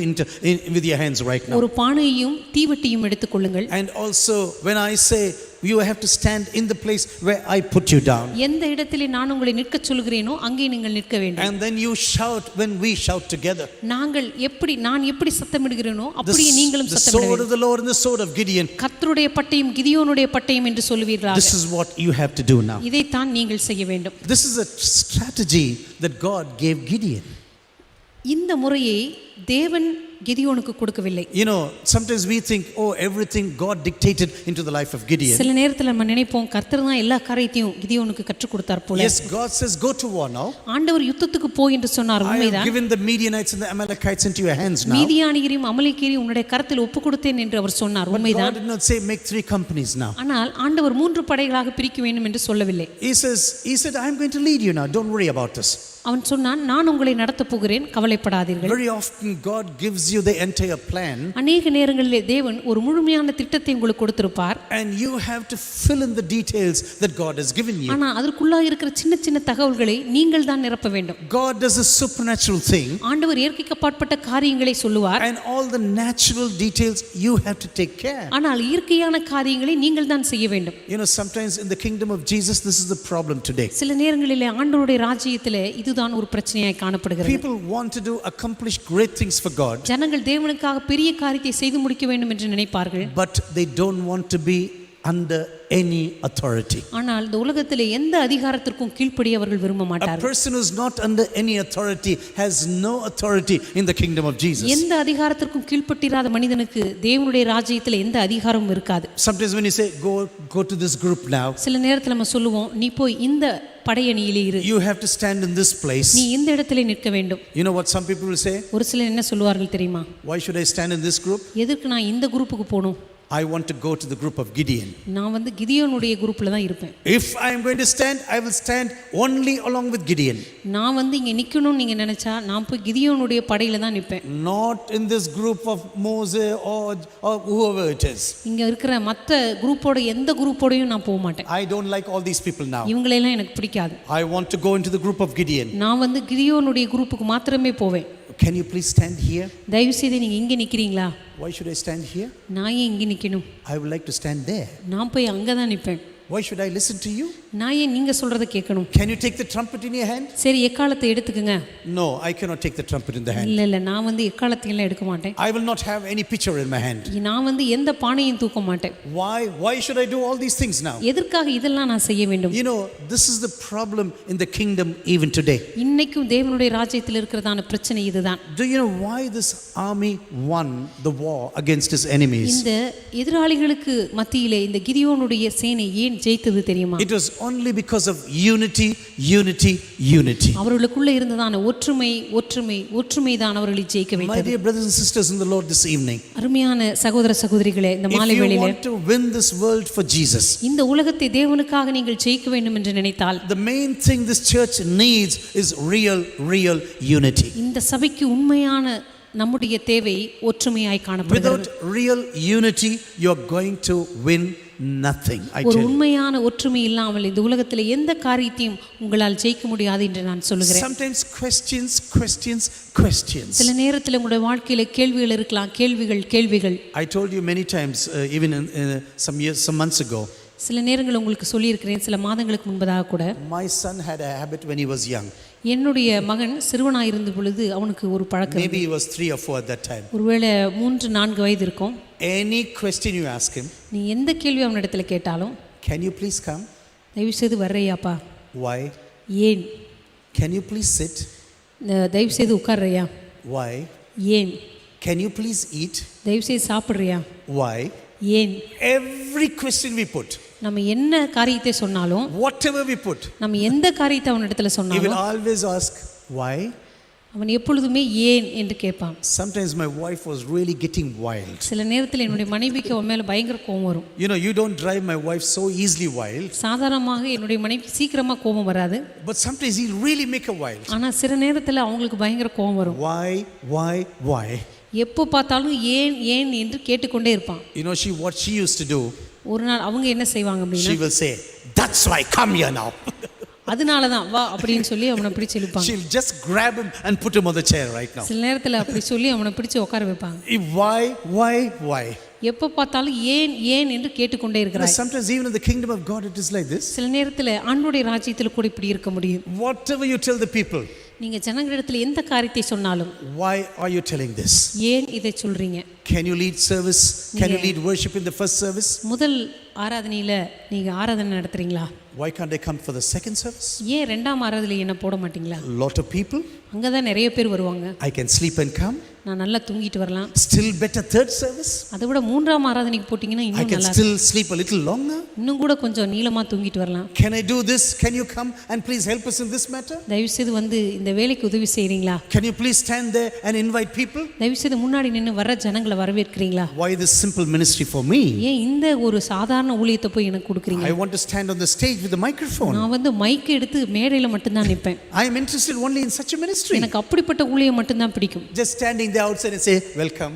with your hands right now. ஒரு பானையையும் தீவட்டியும் எடுத்துக் கொள்ளுங்கள். And also when I say you have to stand in the place where I put you down. எந்த இடத்திலே நான் உங்களை நிற்கச் சொல்கிறேனோ அங்கே நீங்கள் நிற்க வேண்டும். And then you shout when we shout together. நான் எப்படி சத்தமிடுகிறேனோ அப்படியே நீங்களும் The சத்தமிட sword வேண்டும். of the Lord and the sword of Gideon. கர்த்தருடைய பட்டயம் கிதியோனுடைய பட்டயம் என்று சொல்வீர்களாக. This is what you have to do now. இதைத்தான் நீங்கள் செய்ய வேண்டும். This is a strategy that God gave Gideon. இந்த முறையை தேவன் கிதியோனுக்கு கொடுக்கவில்லை. You know, sometimes we think, oh, everything God dictated into the life of Gideon. சில நேரத்துல நம்ம நினைப்போம் கர்த்தர் தான் எல்லா காரியத்தையும் கிதியோனுக்கு கற்றுக் கொடுத்தார் போல. Yes, God says go to war now. ஆண்டவர் யுத்தத்துக்கு போ என்று சொன்னார், I உண்மைதான். have given the Midianites and the Amalekites into your hands now. மீதியானியரையும் அமலேக்கியரையும் உன்னுடைய கரத்தில் ஒப்புக் கொடுத்தேன் என்று அவர் சொன்னார், But God உண்மைதான். did not say make 3 companies now. ஆனால் ஆண்டவர் 3 படைகளாக பிரிக்க வேண்டும் என்று சொல்லவில்லை. He said, I am going to lead you now. Don't worry about this. அவன் சொன்னான், நான் உங்களை நடத்த போகிறேன், கவலைப்படாதீர்கள். Very often God gives you the entire plan. அநேக நேரங்களிலே தேவன் ஒரு முழுமையான திட்டத்தை உங்களுக்கு கொடுத்திருப்பார். And you have to fill in the details that God has given you. ஆனா அதற்குள்ளாக இருக்கிற சின்ன சின்ன தகவல்களை நீங்கள் தான் நிரப்ப வேண்டும். God does a supernatural thing. ஆண்டவர் இயற்கைக்கு அப்பாற்பட்ட காரியங்களை சொல்லுவார். And all the natural details you have to take care. ஆனால் இயற்கையான காரியங்களை நீங்கள் தான் செய்ய வேண்டும். You know, sometimes in the kingdom of Jesus this is the problem today. சில நேரங்களிலே ஆண்டவருடைய ராஜ்யத்திலே இதுதான் ஒரு பிரச்சனையாய் காணப்படுகிறது. People want to accomplish great things for God. ஜனங்கள் தேவனுக்காக பெரிய காரியத்தை செய்து முடிக்க வேண்டும் என்று நினைப்பார்கள். But they don't want to be under any authority. ஆனால் இந்த உலகத்திலே எந்த அதிகாரத்திற்கும் கீழ்ப்படிய அவர்கள் விரும்ப A மாட்டார்கள். person who is not under any authority has no authority in the kingdom of Jesus. எந்த அதிகாரத்திற்கும் கீழ்ப்பட்டிராத மனிதனுக்கு தேவனுடைய ராஜ்யத்திலே எந்த அதிகாரமும் இருக்காது. Sometimes when you say go to this group now, சில நேரத்துல நம்ம சொல்லுவோம், நீ போய் இந்த படையணியிலே இரு, you have to stand in this place. நீ இந்த இடத்திலே நிற்க வேண்டும். You know what some people will say? ஒரு சிலர் என்ன சொல்லுவார்கள் தெரியுமா? Why should I stand in this group? எதற்கு நான் இந்த குரூப்புக்கு போகணும்? I want to go to the group of Gideon. நான் வந்து கிதியோனுடைய குரூப்ல தான் இருப்பேன். If I am going to stand, I will stand only along with Gideon. நான் வந்து இங்க நிக்கணும்னு நீங்க நினைச்சா நான் போய் கிதியோனுடைய படையில தான் நிப்பேன். Not in this group of Moses or whoever it is. இங்க இருக்கிற மத்த குரூப்போட எந்த குரூப்போடையும் நான் போக மாட்டேன். I don't like all these people now. இவங்களெல்லாம் எனக்கு பிடிக்காது. I want to go into the group of Gideon. நான் வந்து கிதியோனுடைய குரூப்புக்கு மாத்திரமே போவேன். Can you please stand here? தயவு செய்து நீங்க இங்க நிக்கிறீங்களா? Why should I stand here? நான் ஏன் இங்க நிக்கணும்? I would like to stand there. நான் போய் அங்க தான் நிப்பேன். Why should I listen to you? நான் ஏன் நீங்க சொல்றத கேட்கணும்? Can you take the trumpet in your hand? சரி, எக்காலத்தை எடுத்துக்கங்க. No, I cannot take the trumpet in the hand. இல்ல நான் வந்து எக்காலத்தை எல்லாம் எடுக்க மாட்டேன். I will not have any pitcher in my hand. நான் வந்து எந்த பானையும் தூக்க மாட்டேன். Why should I do all these things now? எதற்காக இதெல்லாம் நான் செய்ய வேண்டும்? You know, this is the problem in the kingdom even today. இன்னைக்கும் தேவனுடைய ராஜ்யத்தில் இருக்கிறதான பிரச்சனை இதுதான். Do you know why this army won the war against his enemies? இந்த எதிராளிகளுக்கு மத்தியிலே இந்த கிதியோனுடைய சேனை ஏன் ஜெயித்தது தெரியுமா? It was only because of unity. அவர்களுக்குள்ள இருந்ததான ஒற்றுமை தான் அவர்களை ஜெயிக்க வைத்தது. My dear brothers and sisters in the Lord, this evening, அருமையான சகோதர சகோதரிகளே, இந்த மாலை if you வேளையிலே want to win this world for Jesus, இந்த உலகத்தை தேவனுக்காக நீங்கள் ஜெயிக்க வேண்டும் என்று நினைத்தால், the main thing this church needs is real unity. இந்த சபைக்கு உண்மையான நம்முடைய தேவை ஒற்றுமையாய் காணப்படுகிறது. Without real unity, you are going to win nothing. ஒரு உண்மையான ஒற்றுமை இல்லாமல் இந்த உலகத்தில் எந்த காரியத்தையும் உங்களால் ஜெயிக்க முடியாது என்று நான் சொல்கிறேன். Sometimes questions. சில நேரத்தில் உங்களுடைய வாழ்க்கையில கேள்விகள் இருக்கலாம், கேள்விகள். I told you many times, even some months ago. சில நேரங்கள் உங்களுக்கு சொல்லியிருக்கிறேன், சில மாதங்களுக்கு முன்பதாக கூட. My son had a habit when he was young. என்னுடைய மகன் சிறுவனாக இருந்த பொழுது அவனுக்கு ஒரு பழக்கம். Maybe he was 3 or 4 at that time. ஒருவேளை 3-4 வயது இருக்கும். Any question you ask him, நீ எந்த கேள்வி அவனிடத்தில் கேட்டாலும், can you please come? தயவு செய்து வர்றையாப்பா. Why? ஏன்? Can you please sit? தயவு செய்து உட்கார்றியா? Why? ஏன்? Can you please eat? தயவு செய்து சாப்பிட்றியா? Why? ஏன்? Every question we put, நம்ம என்ன காரியத்தை சொன்னாலும், whatever we put, நம்ம எந்த காரியத்தை அவனிடத்துல he will சொன்னாலும் always ask, why? அவன் எப்பொழுதுமே ஏன் என்று கேட்பான். Sometimes my wife was really getting wild. சில நேரத்தில் என்னுடைய மனைவிக்கு அவன் மேல பயங்கர கோபம் வரும். You know, you don't drive my wife so easily wild. சாதாரணமாக என்னுடைய மனைவிக்கு சீக்கிரமா கோபம் வராது. But sometimes he'll really make her wild. ஆனா சில நேரத்தில் அவங்களுக்கு பயங்கர கோபம் வரும். Why? எப்போ பார்த்தாலும் ஏன் ஏன் என்று கேட்டுக்கொண்டே இருப்பான். You know, what she used to do, ஒரு நாள் அவங்க என்ன செய்வாங்க she அப்படின்னா, will say, that's why, come here now. அதனால தான் வா அப்படின்னு சொல்லி அவனை பிடிச்சு இழுப்பாங்க. She'll just grab him and put him on the chair right now. சில நேரத்தில் அப்படி சொல்லி அவனை பிடிச்சு உட்கார வைப்பாங்க. Why? எப்போ பார்த்தாலும் ஏன் ஏன் என்று கேட்டுக்கொண்டே You know, இருக்கிறாய். sometimes even in the kingdom of God it is like this. சில நேரத்தில் ஆண்டவருடைய ராஜ்யத்தில் கூட இப்படி இருக்க முடியும். Whatever you tell the people, நீங்க ஜனங்களிடத்தில் எந்த காரியத்தை சொன்னாலும், why are you telling this? ஏன் இதை சொல்றீங்க? Can you lead service? Can you lead worship in the first service? முதல் ஆராதனையில நீங்க ஆராதனை நடத்துறீங்களா? Why can't they come for the second service? ஏன் இரண்டாம் ஆராதனையில என்ன போட மாட்டீங்களா? Lot of people. அங்கதான் நிறைய பேர் வருவாங்க. I can sleep and come. நான் நல்லா தூங்கிட்டு வரலாம். Still better third service. அதை விட மூன்றாம் ஆராதனைக்கு போட்டீங்கன்னா I இன்னும் can நல்லா still sleep a little longer. இன்னும் கூட கொஞ்சம் நீளமா தூங்கிட்டு வரலாம். Can I do this? Can you come and please help us in this matter? தயவு செய்து வந்து இந்த வேலைக்கு உதவி செய்றீங்களா? Can you please stand there and invite people? தயவு செய்து முன்னாடி நின்று வர ஜனங்களை வரவேற்கிறீங்களா? Why this simple ministry for me? ஏன் இந்த ஒரு சாதாரண ஊழியத்தை போய் எனக்கு கொடுக்குறீங்க? I want to stand on the stage with the microphone. நான் வந்து மைக் எடுத்து மேடையில மட்டும் தான் நிப்பேன். I am interested only in such a ministry. எனக்கு அப்படிப்பட்ட ஊழியம் மட்டும் தான் பிடிக்கும். Just standing there outside and say welcome,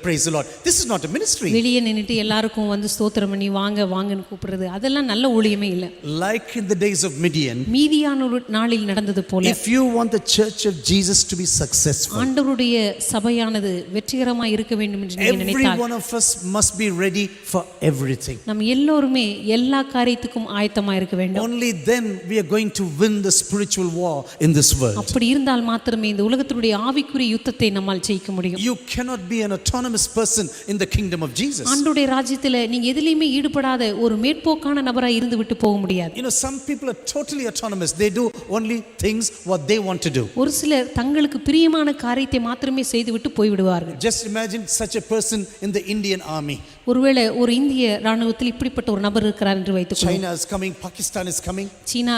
praise the Lord. This is not a ministry. வெளியே நின்னுட்டு எல்லாருக்கும் வந்து ஸ்தோத்திரம் பண்ணி வாங்கன்னு கூப்பிடுறது அதெல்லாம் நல்ல ஊழியமே இல்ல. Like in the days of Midian, மீதியான நாளில் நடந்தது போல, if you want the church of Jesus to be successful, ஆண்டவருடைய சபையானது வெற்றிகரமாக இருக்க வேண்டும் என்று நீங்க every நினைத்தால், one of us must be ready for everything. நம்ம எல்லோருமே எல்லா காரியத்துக்கும் ஆயத்தமா இருக்க வேண்டும். Only then we are going to win the spiritual war in this world. அப்படி இருந்தால் மாத்திரமே இந்த உலகத்தினுடைய ஆவிக்குரிய யுத்தத்தை நம்மால் ஜெயிக்க முடியும். You cannot be an autonomous person in the kingdom of Jesus. ஆண்டவருடைய ராஜ்யத்திலே நீங்க எதிலையுமே ஈடுபடாத ஒரு மேற்போக்கான நபராய் இருந்து விட்டு போக முடியாது. You know, some people are totally autonomous. They do only things what they want to do. ஒரு சிலர் தங்களுக்கு பிரியமான காரியத்தை மாத்திரமே செய்து விட்டு போய் விடுவார்கள். Just imagine such a person in the Indian army. ஒருவேளை ஒரு இந்திய ராணுவத்தில் இப்படிப்பட்ட ஒரு நபர் இருக்கிறார் என்று வைத்துக்கொள்வோம். China is coming, Pakistan is coming. சீனா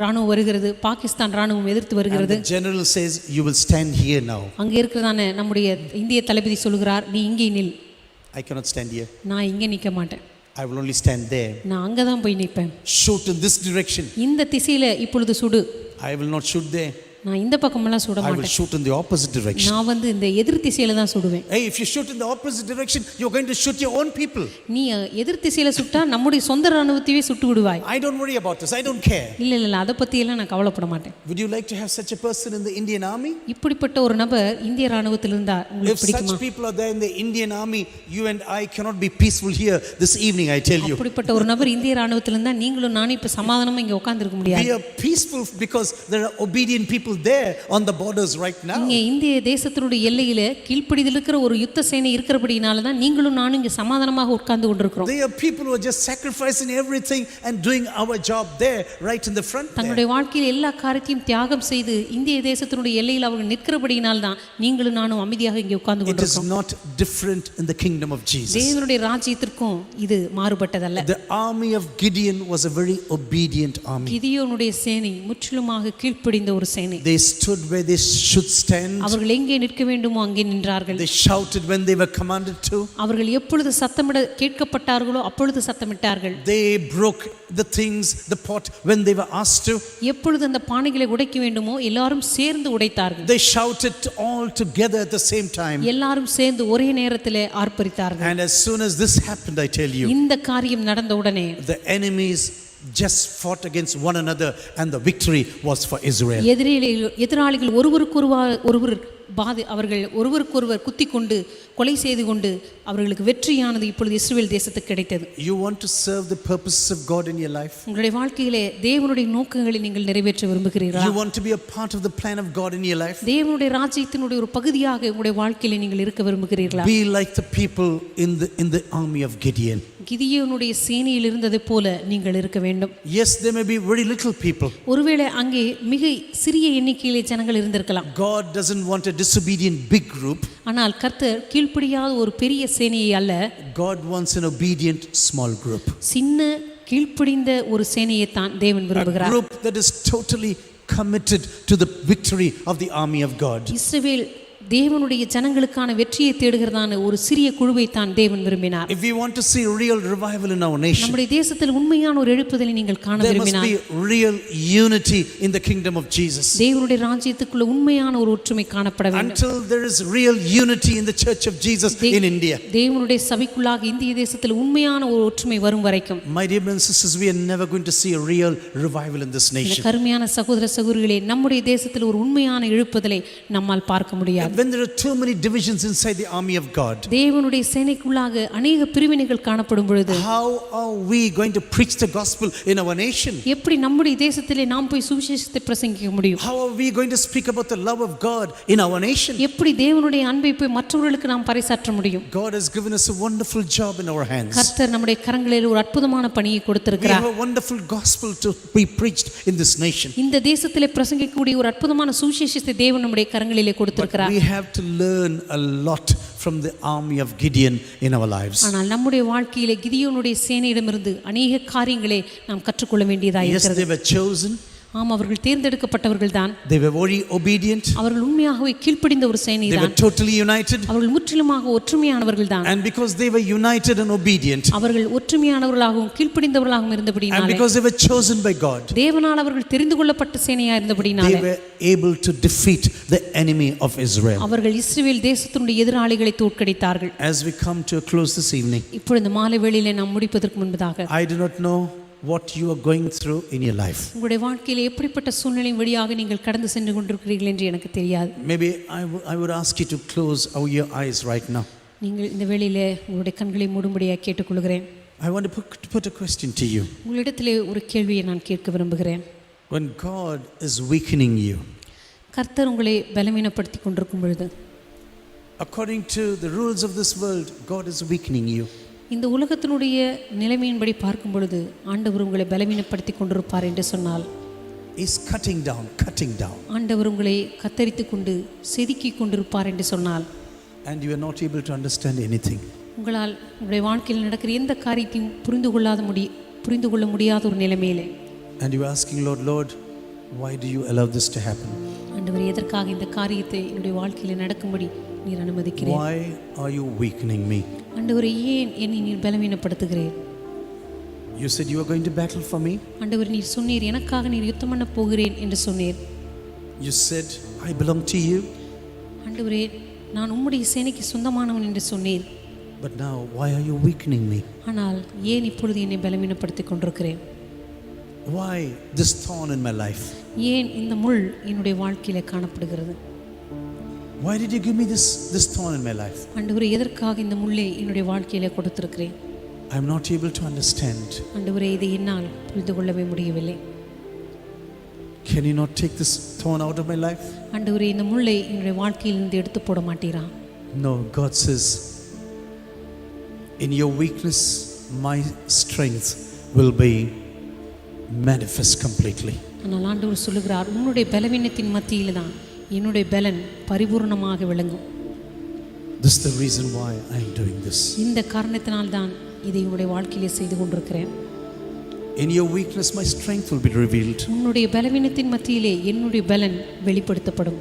ராணுவம் வருகிறது, பாகிஸ்தான் ராணுவம் எதிர்த்து வருகிறது. And the general says, you will stand here now. அங்கே இருக்கிறதான நம்முடைய இந்திய தளபதி சொல்கிறார், நீ இங்கே நில். I cannot stand here. நான் இங்கே நிற்க மாட்டேன். I will only stand there. நான் அங்கே தான் போய் நிற்பேன். Shoot in this direction. இந்த திசையில இப்பொழுது சுடு. I will not shoot there. நான் இந்த பக்கமெல்லாம் சுட I will மாட்டேன். shoot in the opposite direction. நான் வந்து இந்த எதிர் திசையில தான் சுடுவேன். Hey, if you shoot in the opposite direction, you're going to shoot your own people. நீ எதிர் திசையில சுட்டா நம்முடைய சொந்த ராணுவத்தையே சுட்டு விடுவாய். I don't worry about this. I don't care. இல்ல அதை பத்தி எல்லாம் நான் கவலைப்பட மாட்டேன். Would you like to have such a person in the Indian army? இப்படிப்பட்ட ஒரு நபர் இந்திய ராணுவத்தில் இருந்தா If உங்களுக்கு such பிடிக்குமா? people are there in the Indian army, you and I cannot be peaceful here this evening, I tell you. அப்படிப்பட்ட ஒரு நபர் இந்திய ராணுவத்தில் இருந்தா நீங்களும் நானும் இப்ப சமாதானமா இங்க உட்கார்ந்து இருக்க முடியாது. We are peaceful because there are obedient people there on the borders right now. இங்க இந்திய தேசத்தினுடைய எல்லையில கீழ்ப்படிதல் இருக்கிற ஒரு யுத்த சேனை இருக்கிறபடினால தான் நீங்களும் நானும் இங்க சமாதானமாக உட்கார்ந்து கொண்டிருக்கிறோம். They are people who are just sacrificing everything and doing our job there right in the front there. தங்களுடைய வாழ்க்கையில் எல்லா காரியத்தையும் தியாகம் செய்து இந்திய தேசத்தினுடைய எல்லையில் அவங்க நிற்கிறபடினால தான் நீங்களும் நானும் அமைதியாக இங்கே உட்கார்ந்து It is கொண்டிருக்கிறோம். not different in the kingdom of Jesus. தேவனுடைய ராஜ்யத்திற்கும் இது மாறுபட்டதல்ல. The army of Gideon was a very obedient army. கிதியோனுடைய சேனை முற்றிலுமாக கீழ்ப்படிந்த ஒரு சேனை. They stood where they should stand. அவர்கள் எங்கே நிற்க வேண்டுமோ அங்கே நின்றார்கள். They shouted when they were commanded to. அவர்கள் எப்பொழுது சத்தமிட கேட்கப்பட்டார்களோ அப்பொழுது சத்தமிட்டார்கள். They broke the things, the pot, when they were asked to. எப்பொழுது அந்த பானைகளை உடைக்க வேண்டுமோ எல்லாரும் சேர்ந்து உடைத்தார்கள். They shouted all together at the same time. எல்லாரும் சேர்ந்து ஒரே நேரத்திலே ஆர்ப்பரித்தார்கள். And as soon as this happened, I tell you, இந்த காரியம் நடந்த உடனே the enemies just fought against one another and the victory was for Israel. எதிராளிகள் ஒருவர் அவர்கள் ஒருவருக்கொருவர் குத்தி கொண்டு கொலை செய்து கொண்டு அவர்களுக்கு வெற்றியானது இப்பொழுது இஸ்ரவேல் தேசத்துக்கு கிடைத்தது. You want to serve the purposes of God in your life? உங்களுடைய வாழ்க்கையிலே தேவனுடைய நோக்கங்களை நீங்கள் நிறைவேற்ற விரும்புகிறீர்களா? You want to be a part of the plan of God in your life? தேவனுடைய ராஜ்யத்தினுடைய ஒரு பகுதியாக உங்களுடைய வாழ்க்கையிலே நீங்கள் இருக்க விரும்புகிறீர்களா? Be like the people in the army of Gideon. கிதியோனுடைய சேனையில் இருந்தது போல நீங்கள் இருக்க வேண்டும். Yes, there may be very little people. ஒருவேளை அங்கே மிக சிறிய எண்ணிக்கையிலே ஜனங்கள் இருந்திருக்கலாம். God doesn't want a disobedient big group. ஆனால் கர்த்தர் கீழ்ப்படியாத ஒரு பெரிய சேனையை அல்ல, God wants an obedient small group. சின்ன கீழ்ப்படிந்த ஒரு சேனையை தான் தேவன் A விரும்புகிறார். group that is totally committed to the victory of the army of God. இஸ்ரவேல் தேவனுடைய ஜனங்களுக்கான வெற்றியை தேடுகிறதான ஒரு சிறிய குழுவை தான் தேவன் விரும்பினார். If we want to see real revival in our nation, நம்முடைய தேசத்தில் உண்மையான ஒரு எழுப்புதலை நீங்கள் காண there must விரும்பினால் be real unity in the kingdom of Jesus. தேவனுடைய ராஜ்யத்துக்குள்ள உண்மையான ஒரு ஒற்றுமை காணப்பட வேண்டும். Until there is real unity in the church of Jesus in India. தேவனுடைய சபைக்குள்ளாக இந்திய தேசத்தில் உண்மையான ஒரு ஒற்றுமை வரும் வரைக்கும், My dear brothers and sisters, we are never going to see a real revival in this nation. கருமையான சகோதர சகோதரிகளே, நம்முடைய தேசத்தில் ஒரு உண்மையான எழுப்புதலை நம்மால் பார்க்க முடியாது. When there are too many divisions inside the army of God, தேவனுடைய சேனைக்குள்ளாக அநேக பிரிவினைகள் காணப்படும் பொழுது how are we going to preach the gospel in our nation? எப்படி நம்முடைய தேசத்திலே நாம் போய் சுவிசேஷத்தை பிரசங்கிக்க முடியும்? How are we going to speak about the love of God in our nation? எப்படி தேவனுடைய அன்பை போய் மற்றவர்களுக்கு நாம் பறைசாற்ற முடியும்? God has given us a wonderful job in our hands. கர்த்தர் நம்முடைய கரங்களில் ஒரு அற்புதமான பணியை We கொடுத்திருக்கிறார். have a wonderful gospel to be preached in this nation. இந்த தேசத்திலே பிரசங்கிக்கக்கூடிய ஒரு அற்புதமான சுவிசேஷத்தை தேவன் நம்முடைய கரங்களிலே But கொடுத்திருக்கிறார். we have to learn a lot from the army of Gideon in our lives. ஆனால் நம்முடைய வாழ்க்கையிலே கிதியோனுடைய சேனையிடமிருந்து அநேக காரியங்களை நாம் கற்றுக்கொள்ள வேண்டியதாக Yes, இருக்கிறது. they were chosen. ஆம், அவர்கள் தேர்ந்தெடுக்கப்பட்டவர்கள் தான். They were very obedient. அவர்கள் உண்மையாகவே கீழ்ப்படிந்த ஒரு சேனை They were தான். totally united. அவர்கள் முற்றிலுமாக ஒற்றுமையானவர்கள் தான். And because they were united and obedient, அவர்கள் ஒற்றுமையானவர்களாகவும் கீழ்ப்படிந்தவர்களாகவும் and இருந்தபடினாலே, because they were chosen by God, தேவனால் அவர்கள் தெரிந்து கொள்ளப்பட்ட சேனையா they இருந்தபடினாலே, were able to defeat the enemy of Israel. அவர்கள் இஸ்ரவேல் தேசத்தினுடைய எதிராளிகளை தோற்கடித்தார்கள். As we come to a close this evening, இப்பொழுது மாலை வேளையிலே நாம் முடிப்பதற்கு முன்பதாக, I do not know what you are going through in your life. உங்களுடைய வாழ்க்கையிலே எப்படிப்பட்ட சூழ்நிலையின் வழியாக நீங்கள் கடந்து சென்று கொண்டிருக்கிறீர்கள் என்று எனக்கு தெரியாது. Maybe I would ask you to close your eyes right now. நீங்கள் இந்த வேளையிலே உங்களுடைய கண்களை மூடும்படியாக கேட்டுக்கொள்கிறேன். I want to put a question to you. உங்களிடத்திலே ஒரு கேள்வியை நான் கேட்க விரும்புகிறேன். When God is weakening you, கர்த்தர் உங்களை பலவீனப்படுத்தி கொண்டிருக்கும் பொழுது, according to the rules of this world, God is weakening you. இந்த உலகத்தினுடைய நிலைமையின்படி பார்க்கும் பொழுது ஆண்டவர் உங்களை பலவீனப்படுத்தி கொண்டிருப்பார் என்று சொன்னால், He's cutting down. ஆண்டவர் உங்களை கத்தரித்து கொண்டு செதுக்கி கொண்டிருப்பார் என்று சொன்னால், And you are not able to understand anything. உங்களால் உங்களுடைய வாழ்க்கையில் நடக்கிற எந்த காரியத்தையும் புரிந்து கொள்ள முடியாத ஒரு நிலைமையிலே, And you are asking, Lord, why do you allow this to happen? ஆண்டவர் எதற்காக இந்த காரியத்தை என்னுடைய வாழ்க்கையில் நடக்கும்படி நீர் அனுமதிக்கிறீர்? Why are you weakening me? ஆண்டவரே, ஏன் என்னை நீர் பலவீனப்படுத்துகிறீர்? You said you are going to battle for me. ஆண்டவர், நீர் சொன்னீர் எனக்காக நீர் யுத்தம் பண்ண போகிறேன் என்று சொன்னீர். You said I belong to you. ஆண்டவரே, நான் உம்முடைய சேனைக்கு சொந்தமானவன் என்று சொன்னீர். But now why are you weakening me? ஆனால் ஏன் இப்பொழுது என்னை பலவீனப்படுத்திக் கொண்டிருக்கிறேன்? Why this thorn in my life? ஏன் இந்த முள் என்னுடைய வாழ்க்கையில காணப்படுகிறது? Why did you give me this thorn in my life? ஆண்டவரே, எதற்காக இந்த முள்ளை என்னுடைய வாழ்க்கையில கொடுத்திருக்கிறேன்? I am not able to understand. ஆண்டவரே, இதை என்னால் புரிந்து கொள்ளவே முடியவில்லை. Can you not take this thorn out of my life? ஆண்டவரே, இந்த முள்ளை என்னுடைய வாழ்க்கையிலிருந்து எடுத்து போட மாட்டீரா? No, God says, in your weakness my strength will be manifest completely. ஆனால் ஆண்டவர் சொல்லுகிறார், உன்னுடைய பலவீனத்தின் மத்தியில் தான் என்னுடைய பலன் பரிபூர்ணமாக விளங்கும். This is the reason why I am doing this. இந்த காரணத்தினால் தான் இதை உன்னுடைய வாழ்க்கையிலே செய்து கொண்டிருக்கிறேன். In your weakness my strength will be revealed. உன்னுடைய பலவீனத்தின் மத்தியிலே என்னுடைய பலன் வெளிப்படுத்தப்படும்.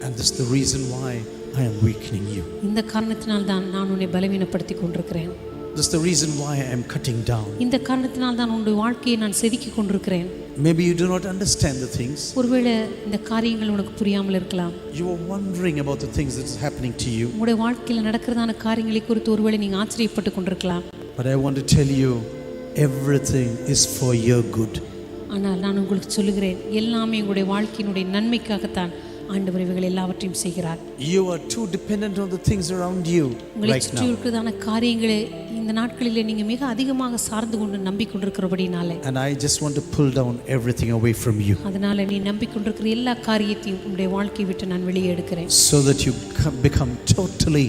And this is the reason why I am weakening you. இந்த காரணத்தினால் தான் நான் உன்னை பலவீனப்படுத்தி கொண்டிருக்கிறேன். This is the reason why I am cutting down. இந்த காரணத்தினால் தான் உன்னுடைய வாழ்க்கையை நான் செதுக்கி கொண்டிருக்கிறேன். Maybe you do not understand the things. ஒருவேளை இந்த காரியங்கள் உனக்கு புரியாமல் இருக்கலாம். You are wondering about the things that is happening to you. உங்களுடைய வாழ்க்கையில் நடக்கிறதான காரியங்களை குறித்து ஒருவேளை நீங்கள் ஆச்சரியப்பட்டு கொண்டிருக்கலாம். But I want to tell you, everything is for your good. ஆனால் நான் உங்களுக்கு சொல்லுகிறேன், எல்லாமே உங்களுடைய வாழ்க்கையினுடைய நன்மைக்காகத்தான் ஆண்டவர் இவைகள் எல்லாவற்றையும் செய்கிறார். You are too dependent on the things around you உங்களை right சுற்றி now. இருக்கிறதான காரியங்களை இந்த நாட்களிலே நீங்க மிக அதிகமாக சார்ந்து கொண்டு நம்பிக்கொண்டிருக்கிறபடினாலே, And I just want to pull down everything away from you, அதனால நீ நம்பிக்கொண்டிருக்கிற எல்லா காரியத்தையும் உங்களுடைய வாழ்க்கையை விட்டு நான் வெளியே எடுக்கிறேன். so that you become totally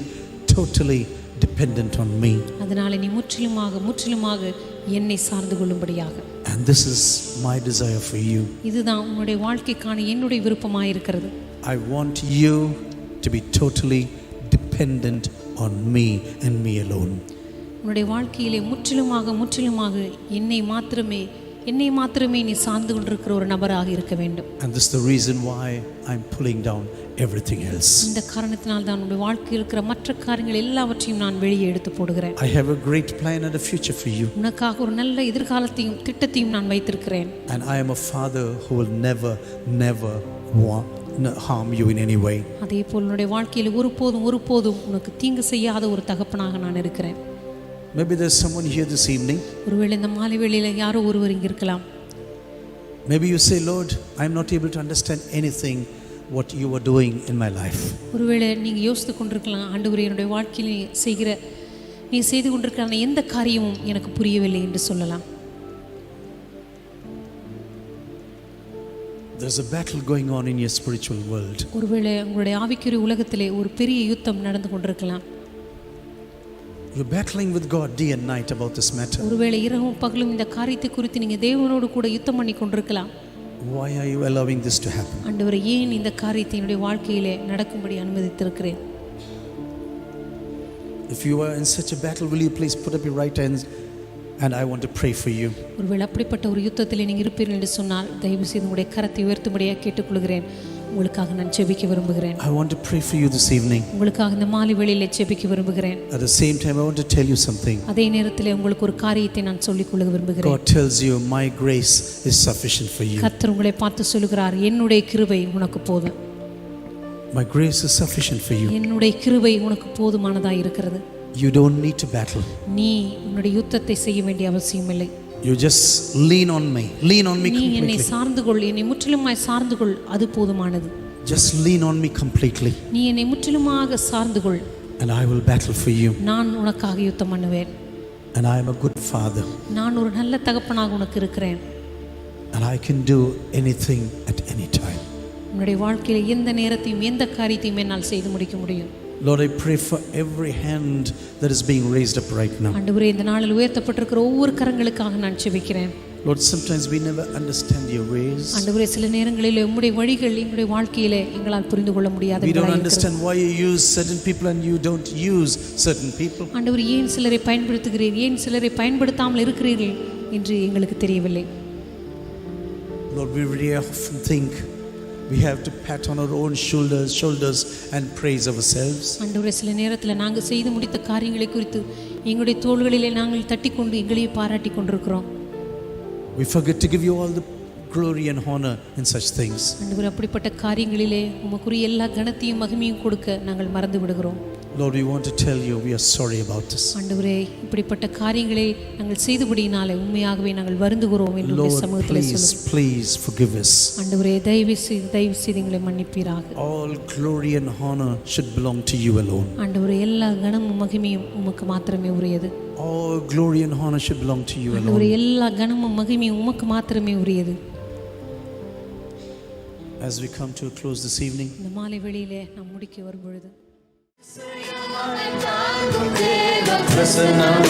dependent on me. அதனால நீ முற்றிலுமாக என்னை சார்ந்து கொள்ளும்படியாக. And this is my desire for you. இதுதான் உன்னுடைய வாழ்க்கைக்கான என்னுடைய விருப்பமாக இருக்கிறது. I want you to be totally dependent on me and me alone. உன்னுடைய வாழ்க்கையிலே முற்றிலுமாக என்னை மாத்திரமே நீ சார்ந்து கொண்டிருக்கிற ஒரு நபராக இருக்க வேண்டும். And this is the reason why I'm pulling down everything else. இந்த காரணத்தினால் தான் உன்னுடைய வாழ்க்கையில் இருக்கிற மற்ற காரியங்கள் எல்லாவற்றையும் நான் வெளியே எடுத்து போடுகிறேன். I have a great plan and a future for you. உனக்காக ஒரு நல்ல எதிர்காலத்தையும் திட்டத்தையும் நான் வைத்திருக்கிறேன். And I am a father who will never harm you in any way. அதே போல் உன்னுடைய வாழ்க்கையில் ஒருபோதும் உனக்கு தீங்கு செய்யாத ஒரு தகப்பனாக நான் இருக்கிறேன். Maybe there's someone here this evening. ஒருவேளை இந்த மாலை வேளையில் யாரோ ஒருவர் இங்கே இருக்கலாம். Maybe you say, Lord, I'm not able to understand anything what you are doing in my life. ஒருவேளை நீங்கள் யோசித்து கொண்டிருக்கலாம், ஆண்டவரே என்னுடைய வாழ்க்கையில் நீ செய்து கொண்டிருக்கிற எந்த காரியமும் எனக்கு புரியவில்லை என்று சொல்லலாம். There's a battle going on in your spiritual world. ஒருவேளை உங்களுடைய ஆவிக்குரிய உலகத்திலே ஒரு பெரிய யுத்தம் நடந்து கொண்டிருக்கலாம். You're battling with God day and night about this matter. ஒருவேளை இரவும் பகலும் இந்த காரியத்தை குறித்து நீங்க தேவனோடு கூட யுத்தம் பண்ணி கொண்டிருக்கலாம். Why are you allowing this to happen? ஆண்டவரே, ஏன் இந்த காரியத்தை என்னுடைய வாழ்க்கையிலே நடக்கும்படி அனுமதித்திருக்கிறேன்? If you are in such a battle, will you please put up your right hands and I want to pray for you. ஒருவேளை அப்படிப்பட்ட ஒரு யுத்தத்திலே நீங்க இருப்பீர்கள் என்று சொன்னால் தயவு செய்து உங்களுடைய கரத்தை உயர்த்தும்படியாக கேட்டுக்கொள்கிறேன். உங்களுக்காக நான் ஜெபிக்க விரும்புகிறேன். I want to pray for you this evening. உங்களுக்காக இந்த மாலை வேளையிலே ஜெபிக்க விரும்புகிறேன். At the same time, I want to tell you something. அதே நேரத்திலே உங்களுக்கு ஒரு காரியத்தை நான் சொல்லிக் கொள்ள விரும்புகிறேன். God tells you, my grace is sufficient for you. கர்த்தர் உங்களை பார்த்து சொல்கிறார், என்னுடைய கிருபை உனக்கு போதும். My grace is sufficient for you. என்னுடைய கிருபை உனக்கு போதுமானதாக இருக்கிறது. You don't need to battle. நீ உன்னுடைய யுத்தத்தை செய்ய வேண்டிய அவசியம் இல்லை. You just lean on me நீ என்னை completely. சார்ந்து கொள், என்னை முற்றிலுமாய் சார்ந்து கொள், அது போதுமானது. Just lean on me completely நீ என்னை முற்றிலுமாக சார்ந்து கொள், and I will battle for you. நான் உனக்காக யுத்தம் பண்ணுவேன். And I am a good father நான் ஒரு நல்ல தகப்பனாக உனக்கு இருக்கிறேன். and I can do anything at any time. உன்னுடைய வாழ்க்கையில் எந்த நேரத்தையும் எந்த காரியத்தையும் என்னால் செய்து முடிக்க முடியும். Lord, I pray for every hand that is being raised up right now. ஆண்டவரே, இந்த நாளில் உயர்த்தப்பட்டிருக்கிற ஒவ்வொரு கரங்களுக்காக நான் ஜெபிக்கிறேன். Lord, sometimes we never understand your ways. ஆண்டவரே, சில நேரங்களில் உம்முடைய வழிகள் எங்களுடைய வாழ்க்கையிலே எங்களால் புரிந்து கொள்ள முடியாத We don't understand why you use certain people and you don't use certain people. ஆண்டவரே, ஏன் சிலரை பயன்படுத்துகிறீர்கள், ஏன் சிலரை பயன்படுத்தாமல் இருக்கிறீர்கள் என்று எங்களுக்கு தெரியவில்லை. Lord, we really often think we have to pat on our own shoulders and praise ourselves. ஆண்டவரே, சில நேரத்தில் நாங்கள் செய்து முடித்த காரியங்களை குறித்து எங்களுடைய தோள்களிலே நாங்கள் தட்டிக்கொண்டு எங்களையே பாராட்டி கொண்டிருக்கிறோம். We forget to give you all the glory and honor in such things. ஆண்டவரே, அப்படிப்பட்ட காரியங்களிலே உமக்குரிய எல்லா கனத்தையும் மகிமையும் கொடுக்க நாங்கள் மறந்து விடுகிறோம். Lord, we want to tell you we are sorry about this. ஆண்டவரே, இப்படிப்பட்ட காரியங்களை நாங்கள் செய்தபடியினாலே உண்மையாகவே நாங்கள் வருந்துகிறோம் என்று Lord, சமூகத்திலே சொல்லுங்கள். please forgive us. ஆண்டவரே, தயவு செய்து எங்களை மன்னிப்பீராக. All glory and honor should belong to you alone. ஆண்டவரே, எல்லா கனமும் மகிமையும் உமக்கு மாத்திரமே உரியது. All glory and honor should belong to you alone. ஆண்டவரே, எல்லா கனமும் மகிமையும் உமக்கு மாத்திரமே உரியது. As we come to a close this evening, இந்த மாலை வேளையிலே நாம் முடிக்க வரும் பொழுது பிரசனம்